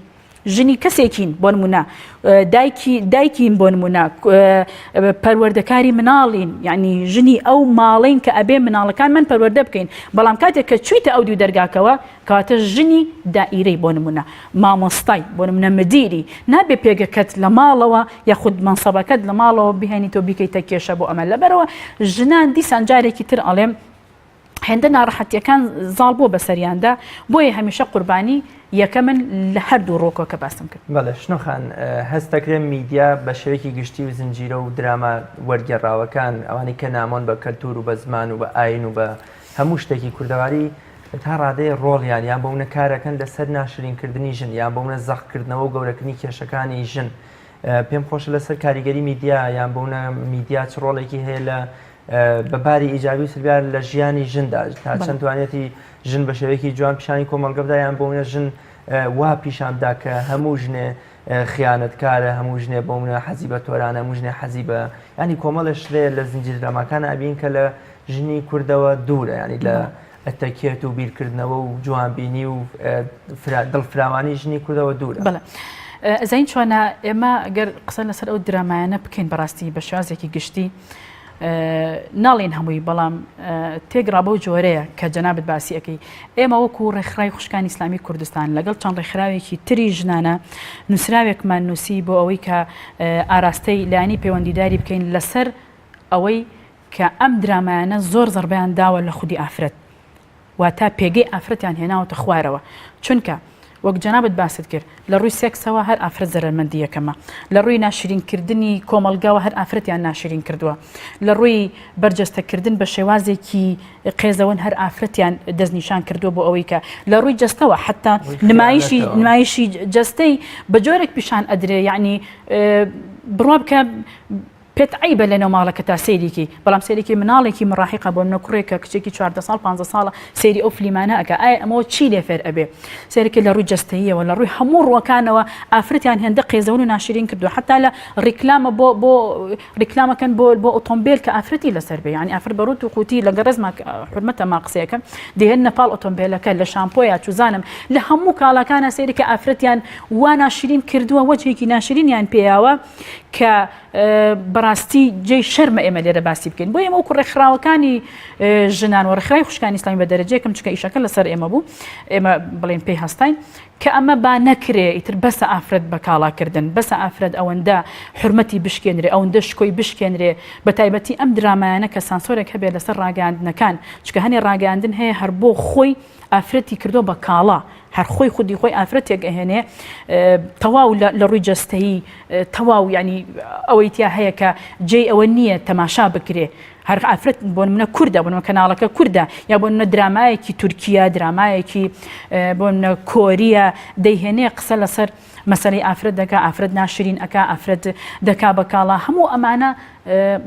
ژنی کەسێکین بۆ نمونە دایکین بۆ نمونە پەروەردەکاری مناڵین یعنی ژنی ئەو ماڵین کە ئەبێ مناڵەکانمان پەروەردە بکەین بەڵام کاتێک کە چوویتە ئەو دوو دەرگاکەوە کاتە ژنی دائیرەی بۆ نمونە مامۆستای بۆ نمونە مدیری نابێ پێگەکەت لە ماڵەوە یاخود مەنسەبەکەت لە ماڵەوە بهێنیتەوە بیکەیتە کێشە بۆ ئەمە لەبەرەوە ژنان دیسان جارێکی تر ئەڵێم هێندە ناڕەحەتیەکان زاڵ بۆ بەسەریاندا بۆیە هەمیشە قوربانی یەکە من لە هەردوو ڕۆکۆکە باسم کرد بەڵێ شنۆخان هەستەکرێن میدیا بە شێوەیەکی گشتی و زنجیرە و دراما وەرگێڕاوەکان ئەوانی کە نامۆن بە کەلتور و بە زمان و بە ئاین و بە هەموو شتێکی کوردەواری تا ڕادەیە ڕۆڵیان یان بۆونە کارەکەن لەسەر ناشرینکردنی ژن یان بۆونە زەخکردنەوە و گەورەکردنی کێشەکانی ژن پێم خۆشە لەسەر کاریگەری میدیا یان بۆونە میدیا چ ڕۆڵێکی هەیە لە بەباری ئیجابی و سلبیار لە ژیانی ژندا تا چەند توانێتی ژن بە شێوەیەکی جوان پیشانی کۆمەڵگەدا یان بۆونە ژن وا پیشاندا کە هەموو ژنێ خیانەتکارە هەموو ژنێ بۆونە حەزی بە تۆرانە هەموو ژنێ حەزی بە ینی کۆمەڵش لێ لە زنجیر دراماکان ئابین کە لە ژنی کوردەوە دوورە ینی لە ئەتەکێت و بیرکردنەوە و جوانبینی و دڵفراوانی ژنی کوردەوە دوورە. زین چۆنە ئێمە گەر قسە لەسەر ئەو درامایانە بکەین بەڕاستی بە شێوازێکی گشتی ناڵین هەمووی بەڵام تێگرا بەو جۆرەیە کە جەنابەت باسی ئەەکەی ئێمە وەکو ڕێکخراوی خوشکانی ئیسلامی کوردستان لەگەڵ چەند ڕێکخراوێکی تری ژنانە نووسراوێکمان نووسی بۆ ئەوەی کە ئاراستەی لایانی پەیوەندیداری بکەین لەسەر ئەوەی کە ئەم درامایانە زۆر زەربیان داوە لە خودی ئافرەت واتە پێگەی ئافرەتیان هێناوەتە خوارەوە چونکە وەک جەنابەت باست کرد لە ڕووی سێکسەوە هەر ئافرەت زەرمەندیەکەمە لە ڕووی ناشرینکردنی کۆمەلگاوە هەر ئافرەتیان ناشرین کردووە لە ڕووی بەرجەستەکردن بە شێوازێکی قێزەوەن هەر ئافرەتیان دەستنیشان کردووە بۆ ئەوەی کە لە ڕووی جەستەوە حتا نمایشی جەستەی بە جۆرێک پیشان ئەدرێ یعنی بڕوا بکە پێت عیبە لەنێو ماڵەکە تا سەیریکی بەڵام سەیرێکی مناڵێکی مڕاحقە بۆ منە کوڕێکە کچێکی 14 ساڵ 15 ساڵە سەیری ئەو فلیمانە ئەکە ئایا ئەمەوە چی لێ فێر ئەبێ سەیرێکی لە ڕووی جەستەییەوە لە ڕووی هەموو ڕوەکانەوە ئافرەتیان هێندە قێزەون و ناشرین کردو حتا لە ڕیکلامە بۆ ڕیکلامەکەن بۆ ئۆتۆمبیل کە ئافرەتی لەسەر بێ یعنی ئافرەت بەڕوت و قوتی لە گەڕێزما حرمەتە ما قسەیەکە دێن نەپاڵ ئۆتۆمبیلەکە لە شامپۆیا چوزانم لە هەموو کاڵەکانە سەیرێکە ئافرەتیان وا ناشرین کردووە وەجهێکی ناشرینیان پێیاوە کە بەڕاستی جێی شەرمە ئێمە لێرە باسی بکەین بۆ ئێمە وەکو ڕێکخراوەکانی ژنان و ڕێکخراوی خوشکانی ئیسلامی بە دەرەجەیەکەم چکە ئیشەکە لەسەر ئێمە بوو ئێمە بڵێن پێی هەستین کە ئەمە با نەکرێ ئیتر بەسە ئافرەت بە کاڵاکردن بەسە ئافرەت ئەوەندە حرمەتی بشکێنرێ ئەوەندە شکۆی بشکێنرێ بە تایبەتی ئەم درامایانە کە سانسۆرێک هەبێت لەسەر ڕاگەاندنەکان چکە هەنێ ڕاگەاندن هەیە هەر بۆ خۆی ئافرەتی کردو بە کاڵا هەر خۆی خودی خۆی ئافرەتێک ئەهێنێ تەواو لە ڕووی جەستەیی تەواو ینی ئەوەی تیا هەیە کە جێی ئەوە نییە تەماشا بکرێ هەر ئافرەت بۆ منە کووردە بۆ کەناڵەکە کووردە یا بۆ منە درامایەکی تورکیا درامایەکی بۆ منە کۆریە دەیهێنێ قسە لەسەر مەسەلەی ئافرەت دەکا ئافرەت ناشرین ئەکا ئافرەت دەکا بەکاڵا هەموو ئەمانە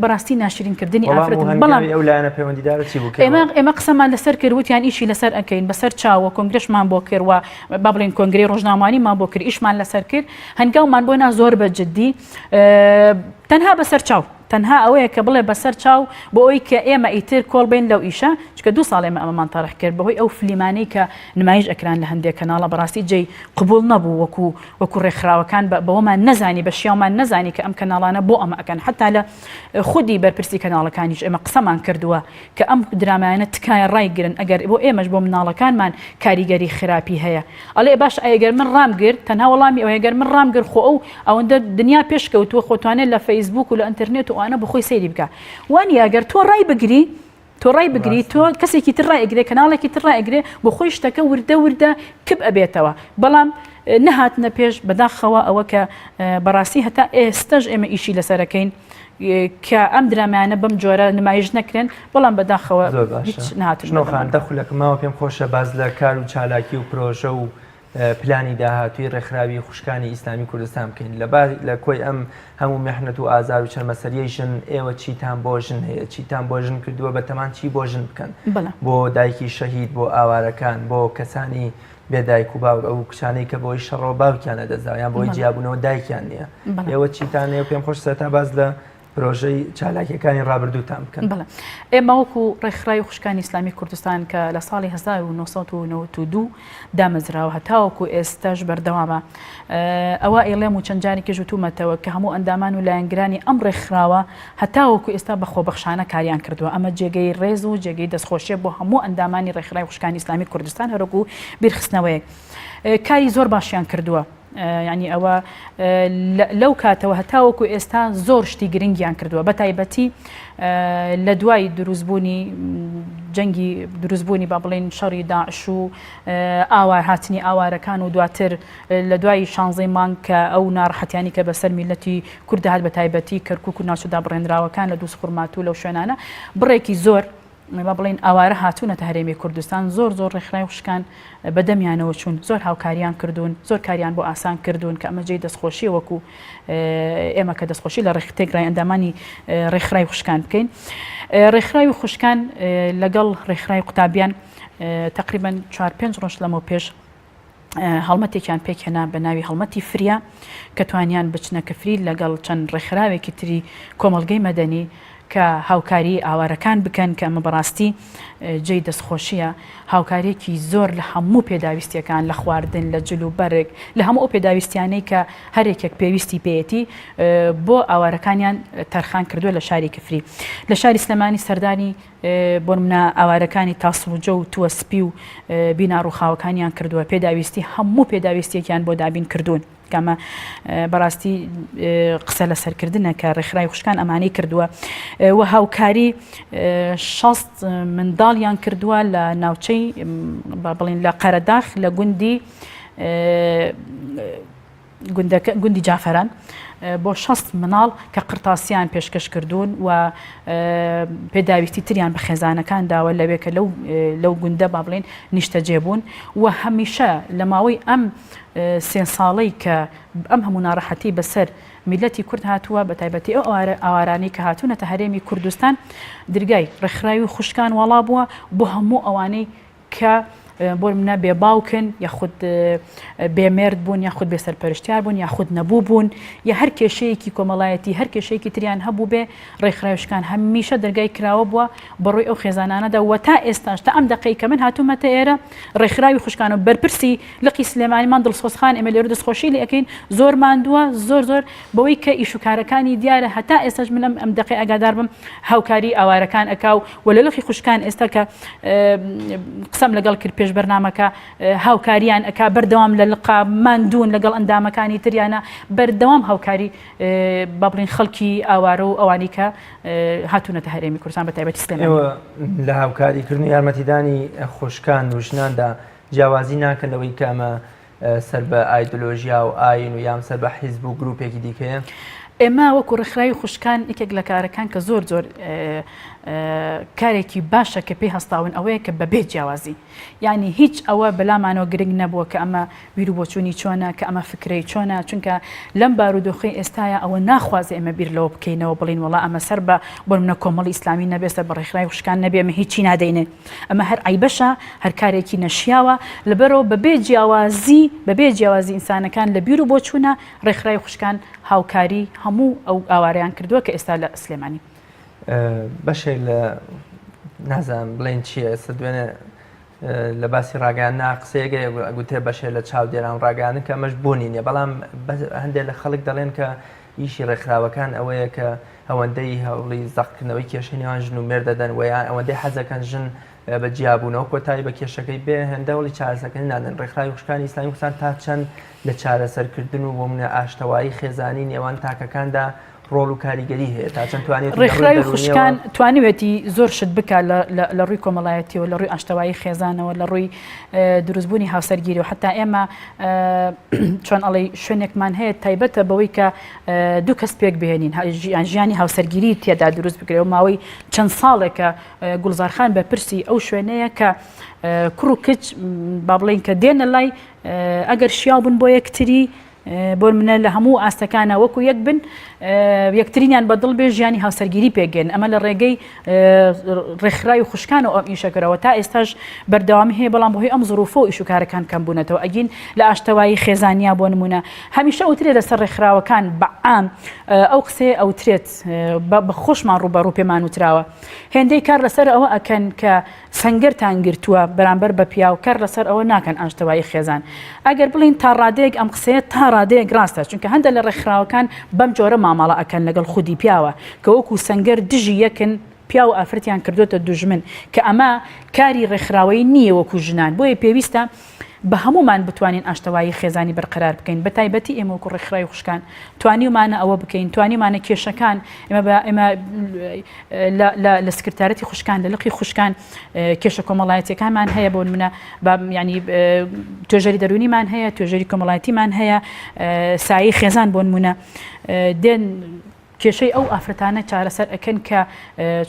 بەڕاستی ناشرینکردنی ئافرەت بەڵام ئەو لایەنە پەیوەندیدارە چی بوو ئێمە قسەمان لەسەر کردوتیان ئیشی لەسەر ئەکەین بەسەر چاوە کۆنگرسمان بۆ کردوە با بڵێن کۆنگری ڕۆژنامانیمان بۆ کرد ئیشمان لەسەر کرد هەنگاومان بۆ نا زۆر بە جددی تەنها بەسەر چاو تەنها ئەوەیە کە بڵێ بەسەر چاو بۆ ئەوی کە ئێمە ئیتر کۆڵ بین لەو ئیشە چکە 2 ساڵ ئێمە ئەمەمان تاڕح کرد بەهۆی ئەو فلیمانەی کە نمایش ئەکران لە هەندێک کەناڵە بەڕاستی جێی قبول نەبوو وەکو ڕێکخراوەکان بەوەمان نەزانی بە شیاومان نەزانی کە ئەم کەناڵانە بۆ ئەمە ئەکەن حتا لە خودی بەرپرسی کەناڵەکانیش ئێمە قسەمان کردووە کە ئەم درامایانە تکایە ڕایگرن ئەگەر بۆ ئێمەش بۆ مناڵەکانمان کاریگەری خراپی هەیە ئەڵێ باش ئەگەر من ڕامگرت تەنها وەڵامی ئەو ئەگەر من ڕامگرت خۆ ئەوەندە دنیا پێشکەوتووە خۆتوانێت لە فەیسبوک و لە ئینتەرنێت و ئەوانە بخۆی سەیری بکە وانی ئەگەر تۆ ڕای بگری تۆ کەسێکی تر ڕای ئەگرێ کەناڵێکی تر ڕای ئەگرێ بۆ خۆی شتەکە وردە کب ئەبێتەوە بەڵام نەهاتنە پێش بەداخەوە ئەوە کە بەڕاستی هەتا ئێستەش ئێمە ئیشی لەسەرەکەین کە ئەم درامایانە بەم جۆرە نمایش نەکرێن بەڵام بەداخەوە ناهاتنەوەخان دەخولەکەمەوە پێم خۆشە باز لە کار و چالاکی و پرۆژە و پلانی داهاتوی ڕێکخراوی خوشکانی ئیسلامی کوردستان بکەین لە کۆی ئەم هەموو میحنەت و ئازار و چەرمەسەریەی ژن ئێوە چیتان بۆ ژن هەیە چیتان بۆ ژن کردووە بەتەمان چی بۆ ژن بکەن بۆ دایکی شەهید بۆ ئاوارەکان بۆ کەسانی بێدایک و باوک ئەو کچانەی کە بۆی شەڕۆ باوکیانە دەزایان بۆی جیابوونەوە دایکیان نییە ئێوە چیتان هەیە پێم خۆش سەرتا باز لە پرۆژەی چالاکیەکانی ڕابردووتان بکەن ئێمە وەکو ڕێکخراوی خوشکانی ئیسلامی کوردستان کە لە ساڵی 1992 دامەزراوە هەتاوەکو ئێستاش بەردەوامە ئەوە ئێڵێم و چەند جارێکی ژوتومەتەوە کە هەموو ئەندامان و لایەنگرانی ئەم ڕێکخراوە هەتاوەکو ئێستا بە خۆبەخشانە کاریان کردووە ئەمە جێگەی ڕێز و جێگەی دەستخۆشیە بۆ هەموو ئەندامانی ڕێکخراوی خوشکانی ئیسلامی کوردستان هەرۆکو بیرخستنەوەیەک کاری زۆر باشیان کردووە ینی ئەوە لەو کاتەوە هەتاوەکو ئێستا زۆر شتی گرنگیان کردووە بە تایبەتی لە دوای دروستبوونی جەنگی دروستبوونی با بڵێن شەڕی داعش و هاتنی ئاوارەکان و دواتر لە دوای 16 مانگ کە ئەو ناڕەحەتیانی کە بەسەر میلەتی کورد هات بە تایبەتی کەرکووک و ناوچەدا بڕێنراوەکان لە دووس خورمات و لەو شوێنانە بڕێکی زۆر با بڵێن ئاوارە هاتوونەتە هەرێمی کوردستان زۆر ڕێکخراوی خوشکان بەدەمیانەوە چوون زۆر هاوکاریان کردوون زۆر کاریان بۆ ئاسان کردوون کە ئەمە جێی دەستخۆشی وەکو ئێمە کە دەستخۆشی لە ڕێکتێکرای ئەندامانی ڕێکخراوی خوشکان بکەین ڕێکخراوی خوشکان لەگەڵ ڕێکخراوی قوتابیان تقریبا 4-5 ڕۆژ لەمەوە پێش هەڵمەتێکیان پێکهێنا بە ناوی هەڵمەتی فریا کە توانیان بچنە کەفری لەگەڵ چەند ڕێکخراوێکی تری کۆمەڵگەی مەدەنی کە هاوکاری ئاوارەکان بکەن کە ئەمە بەڕاستی جێی دەستخۆشیە هاوکارێکی زۆر لە هەموو پێداویستیەکان لە خواردن لە جل و بەرگ لە هەموو ئەو پێداویستیانەی کە هەرێکێک پێویستی پێیەتی بۆ ئاوارەکانیان تەرخان کردووە لە شاری کفری لە شاری سلێمانی سەردانی بۆ نمونە ئاوارەکانی تاسڵوجە و تووەسپی و بیناڕووخاوەکانیان کردووە پێداویستی هەموو پێداویستیەکیان بۆ دابین کردوون کەمە بەڕاستی قسە لەسەرکردنە کە ڕێکخراوی خوشکان ئەمانەی کردووە و هاوکاری 60 منداڵیان کردووە لە ناوچەی بڵین لە قەرەداخ لە گوندی جافەران بۆ 60 مناڵ کە قرتاسیان پێشکەش کردوون و پێداویستی تریان بە خێزانەکان داوە لەوێ کە لەو گوندە با بڵێن نیشتە جێبوون و هەمیشە لە ماوەی ئەم 3 ساڵەی کە ئەم هەموو ناڕەحەتی بەسەر میلەتی کورد هاتووە بە تایبەتی ئەو ئاوارانی کە هاتوونەتە هەرێمی کوردستان دەرگای ڕێکخراوی خوشکان وەڵا بووە بۆ هەموو ئەوانەی کە بۆ منە بێ باوکن یاخود بێمێرد بوون یاخود بێسەرپەرشتیار بوون یاخود نەبوو بوون یا هەر کێشەیەکی کۆمەڵایەتی هەر کێشەیەکی تریان هەبوو بێ ڕێکخراوی خوشکان هەمیشە دەرگای کراوە بووە بەڕووی ئەو خێزانانەدا و تا ئێستاش تا ئەم دەقەی کە من هاتوومەتە ئێرە ڕێکخراوی خوشکان و بەرپرسی لقی سلێمانیمان دڵسۆزخان ئێمە لێرە دەستخۆشی لێ ئەەکەین زۆر ماندووە زۆر بەوەی کە ئیشوکارەکانی دیارە هەتا ئێستاش من ئەم دەقەی ئاگادار بم هاوکاری ئاوارەکان ئەکاو و لە لقی خوشکان ئێستا کە قسەم لەگەڵ کرد پێش بەرنامەکە هاوکاریان ئەکا بەردەوام لە لقا ماندوون لەگەڵ ئەندامەکانی تریانە بەردەوام هاوکاری با بڵێن خەڵکی ئاوارە و ئەوانی کە هاتوونەتە هەرێمی کوردستان بە تایبەتی سلێمانی لە هاوکاریکردنی یارمەتیدانی خوشکان و ژناندا جیاوازی ناکەن لەوەی کە ئەمە سەر بە ئایدۆلۆژیا و ئاین و یان سەر بە حیزب و گروپێکی دیکەیە ئێمە وەکو ڕێکخراوی خوشکان یەکێک لە کارەکان کە زۆر کارێکی باشە کە پێی هەستاون ئەوەیە کە بەبێ جیاوازی یعنی هیچ ئەوە بەلامانەوە گرنگ نەبووە کە ئەمە بیر و بۆچوونی چۆنە کە ئەمە فکرەی چۆنە چونکە لەم بارودۆخی ئێستاە ئەوە ناخوازێ ئێمە بیر لەوە بکەینەوە بڵین وڵا ئەمە سەر بە بۆ منە کۆمەڵی ئیسلامی نەبێستە بە ڕێکخراوی خوشکان نەبێ ئەمە هیچی نادەینێ ئەمە هەر ئایبەشە هەر کارێکی نەشیاوە لەبەرەوە بەبێ جیاوازی ئینسانەکان لە بیر و بۆچوونە ڕێکخراوی خوشکان هاوکاری هەموو ئەو ئاوارەیان کردووە کە ئێستا لە سلێمانی بەشێک لە نازانم بڵێن چییە ئێستا دوێنێ لە باسی ڕاگەیان قسەیەگە گوتێ بەشێ لە چاودێران ڕاگەیان کە ئەمەش بوونی نیە بەڵام هەندێک لە خەڵک دەڵێن کە ئیشی ڕێکخراوەکان ئەوەیە کە ئەوەندەی هەوڵی زەقکردنەوەی کێشەی نێوان ژن و مێر دەدەن ویان ئەوەندەی حەزەکەن ژن بە جیابوونەوە کۆتایی بە کێشەکەی بێ هەندەوڵی چارەسەکەی نادەن ڕێکخراوی خوشکانی ئیسلامی کوردستان تا چەند لە چارەسەرکردن و بۆ منە ئاشتەوایی خێزانی نێوان تاکەکاندا ڕۆڵ و کاریگەری هەیە تا چەند توانێت ڕێکخراوی خوشکان توانیوێتی زۆر شت بکە لە ڕووی کۆمەڵایەتیەوە لە ڕووی ئاشتەوایی خێزانەوە لە ڕووی دروستبوونی هاوسەرگیری و حتا ئێمە چۆن ئەڵێ شوێنێکمان هەیە تایبەتە بەوەی کە دوو کەس پێک بهێنین ژیانی هاوسەرگیری تێدا دروست بکرێت و ماوەی چەند ساڵێکە گوڵزارخان بە پرسی ئەو شوێنەیە کە کوڕ و کچ با بڵێن کە دێنە لای ئەگەر شیاو بوون بۆ یەکتری بۆ منە لە هەموو ئاستەکانە وەکو یەک بن یەکترینیان بەدڵ بێ ژیانی هاوسەرگیری پێگەن ئەمە لە ڕێگەی ڕێکخراوی خوشکان و ئەم ئیشەکەرەوە تا ئێستاش بەردەوامی هەیە بەڵام بۆ هۆی ئەم زروفە و ئیشوکارەکان کەم بوونەتەوە ئەگین لە ئاشتەوایی خێزانیا بۆ نمونە هەمیشە ئەوترێت لەسەر ڕێکخراوەکان بەعام ئەو قسەیە ئەوترێت بە خۆشمان ڕوبەڕوو پێمان وتراوە هێندەی کار لەسەر ئەوە ئەکەن کە سەنگەرتان گرتووە بەرامبەر بە پیا و کار لەسەر ئەوە ناکەن ئاشتەوایی خێزان ئەگەر بڵین تا ڕادەیەک ئەم قسەیە تا ڕادەیەک ڕاستە چونکە هەندە لە ڕێکخراوەکان بەم جۆرە مامەڵە ئەکەن لەگەڵ خودی پیاوە کە وەکو سەنگەر دژی یەکن پیا و ئافرەتیان کردوتە دوژمن کە ئەمە کاری ڕێکخراوەی نییە وەکو ژنان بۆیە پێویستە بە هەمومان بتوانین ئاشتەوایی خێزانی بەرقرار بکەین بە تایبەتی ئێمە وەکو ڕێکخراوی خوشکان توانیمانە ئەوە بکەین توانیمانە کێشەکان ئێمە لە سکرتارەتی خوشکان لە لقی خوشکان کێشە کۆمەڵایەتیەکانمان هەیە بۆ منە ینی توێژەری دەرونیمان هەیە توێژەری کۆمەڵایەتیمان هەیە سایی خێزان بۆ نمونە دێن کێشەی ئەو ئافرەتانە چارەسەر ئەکەن کە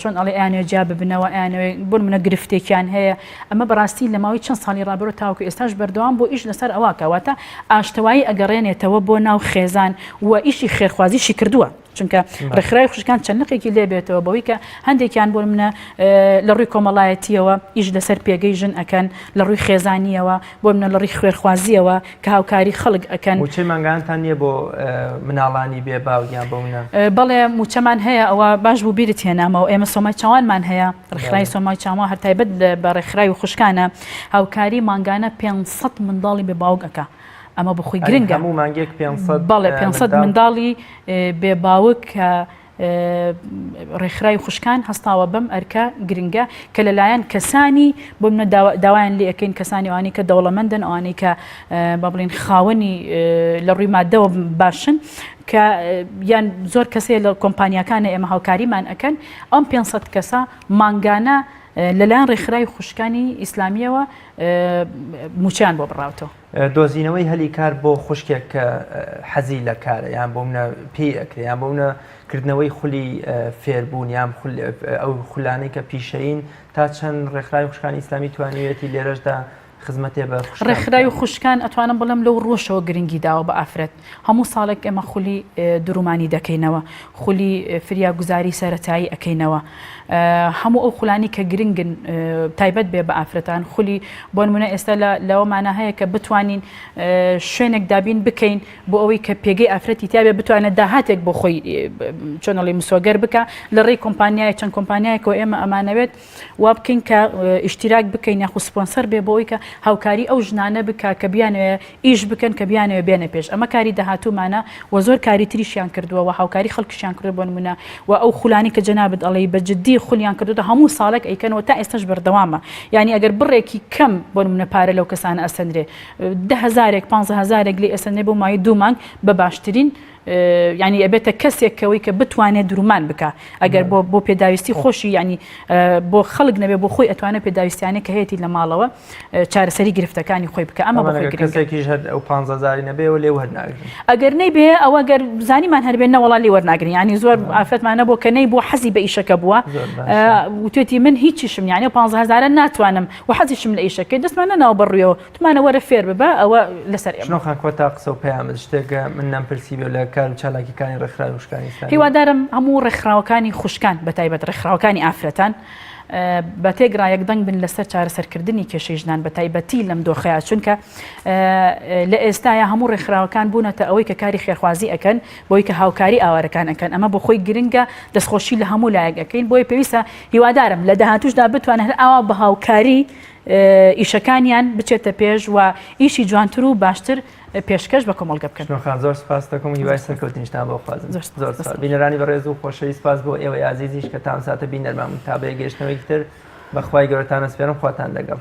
چۆن ئەڵێ ئەیانوێ جا ببنەوە ئەیانوێ بۆ منە گرفتێکیان هەیە ئەمە بەڕاستی لە ماوەی چەند ساڵی ڕابردوو تاوەکو ئێستاش بەردەوام بۆ ئیش لەسەر ئەوە کەواتە ئاشتەوایی ئەگەڕێنێتەوە بۆ ناو خێزان و ئیشی خێرخوازیشی کردووە چونکە ڕێکخراوی خوشکان چەند نقێکی لێبێتەوە بەوەی کە هەندێکیان بۆ منە لە ڕووی کۆمەڵایەتیەوە ئیش لەسەر پێگەی ژن ئەکەن لە ڕووی خێزانیەوە بۆ منە لە ڕووی خوێرخوازیەوە کە هاوکاری خەڵک ئەکەن موچەی مانگانتان نییە بۆ مناڵانی بێ باوگیان بۆ منە بەڵێ موچەمان هەیە ئەوە باش بوو بیرت هێنامەوە ئێمە سۆمای چاوانمان هەیە ڕێکخراوی سۆمای چاوان هەر تایبەت بە ڕێکخراوی خوشکانە هاوکاری مانگانە 500 منداڵی بێ باوک ئەکا ئەمە بخۆی گرنگە هەموو مانگێک 500 بەڵێ 500 منداڵی بێ باوک کە ڕێکخراوی خوشکان هەستاوە بەم ئەرکە گرنگە کە لەلایەن کەسانی بۆ منە داوایان لێ ئەەکەین کەسانی ئەوانەی کە دەوڵەمەندن ئەوانەی کە با بڵێن خاوەنی لە ڕووی مادەوە باشن کە یان زۆر کەسێ لە کۆمپانیاکانە ئێمە هاوکاریمان ئەەکەن ئەم 500 کەسە مانگانە لەلایەن ڕێکخراوی خوشکانی ئیسلامیەوە موچیان بۆ بڕاوتەوە دۆزینەوەی هەلی کار بۆ خوشکێک کە حەزی لە کارە یان بۆ منە پێی ئەکرێ یان بۆ منە کردنەوەی خولی فێربوون یان ئەو خولانەی کە پیشەین تا چەند ڕێکخراوی خوشکانی ئیسلامی توانیوێتی لێرەشدا خزمەتێ بە ڕێکخراوی خوشکان ئەتوانم بڵم لەو ڕۆژەوە گرنگی داوە بە ئافرەت هەموو ساڵێک ئێمە خولی درومانی دەکەینەوە خولی فریاگوزاری سەرەتایی ئەەکەینەوە هەموو ئەو خولانی کە گرنگن تایبەت بێ بە ئافرەتان خولی بۆ نمونە ئێستا لەوەمانە هەیە کە بتوانین شوێنێک دابین بکەین بۆ ئەوەی کە پێگەی ئافرەتی تیاابێ بتوانێت داهاتێک بۆ خۆی چۆنەڵی مسۆگەر بکە لە ڕێی کۆمپانیای چەند کۆمپانیایەکەوە ئێمە ئەمانەوێت وا بکەین کە ئیشتراک بکەین یاخو سپۆنسەر بێ بۆەوەی کە هاوکاری ئەو ژنانە بکە کە بیانوێ ئیش بکەن کە بیانوێ بێنە پێش ئەمە کاری داهاتوومانە و زۆر کاری تریشیان کردووە و هاوکاری خەڵکیشیان کرد بۆ نمونە و ئەو خولانی کە جەنابەت ئەڵێ بە جددی خولیان کردوتە هەموو ساڵێک ئەیکەنەوە تا ئێستاش بەردەوامە یعنی ئەگەر بڕێکی کەم بۆ نمونە پارە لەو کەسانە ئەسەندرێ 10,000 15,000 لێ ئەسەندێ بۆ مای 2 مانگ بە باشترین ینی ئەبێتە کەسێکەوەی کە بتوانێت درومان بکە ئەگەر بۆ پێداویستی خۆشی ینی بۆ خەڵک نەبێ بۆ خۆی ئەتوانێت پێداویستیانە کە هەیەی لە ماڵەوە چارەسەری گرفتەکانی خۆی بکە ئەمە کەسێکیش هەر ئەو 15,000 نەبێەوە لێ وەرناگرن ئەگەر نەی بێ ئەوە گەر زانیمان هەربێن نەوەڵا لێ وەرناگرن ینی زۆر ئافرەتمانە بۆ کە نەی بۆ حەزی بە ئیشەکە بووە وتێتی من هیچیشم یانی 15,000 ناتوانم و حەزیشم لە ئیشەکەی دەستمانە ناو بڕویەوە تومانە وەرە فێر ببە ئەوە لەسەر ئێمە تا قسە و پەیامت شتێکە من نەمپرسی بێ لە کار چالاکیەکانی ڕێکخراوی وشکانی هیوادارم هەموو ڕێکخراوەکانی خوشکان بەتایبەت ڕێکخراوەکانی ئافرەتان بە تێگرا یەکدەنگ بن لەسەر چارەسەرکردنی کێشەی ژنان بە تایبەتی لەم دۆخەیە چونکە لە ئێستاە هەموو ڕێکخراوەکان بوونەتە ئەوەی کە کاری خێرخوازی ئەکەن بۆی کە هاوکاری ئاوارەکان ئەکەن ئەمە بۆ خۆی گرنگە دەستخۆشی لە هەموو لایەک ئەەکەین بۆی پێویستە هیوادارم لە داهاتوشدا بتوانێت ئاوا بە هاوکاری ئیشەکانیان بچێتە پێش و ئیشی جوانتر و باشتر پێشکەش بە کۆمەڵگە بکەن. زۆر سپاس دەکەم هیوای سەرکەوتنیشتان بۆ خوازم زۆر سپاس بینەرانی بەڕێز و خۆشەویست سپاس بۆ ئێوەی ئازیزیش کە تام ساتە بینەرمان تا بێ گەشتنەوەی تر بەخوای گەورەتان ئەسپێرم خواتان دەگەم.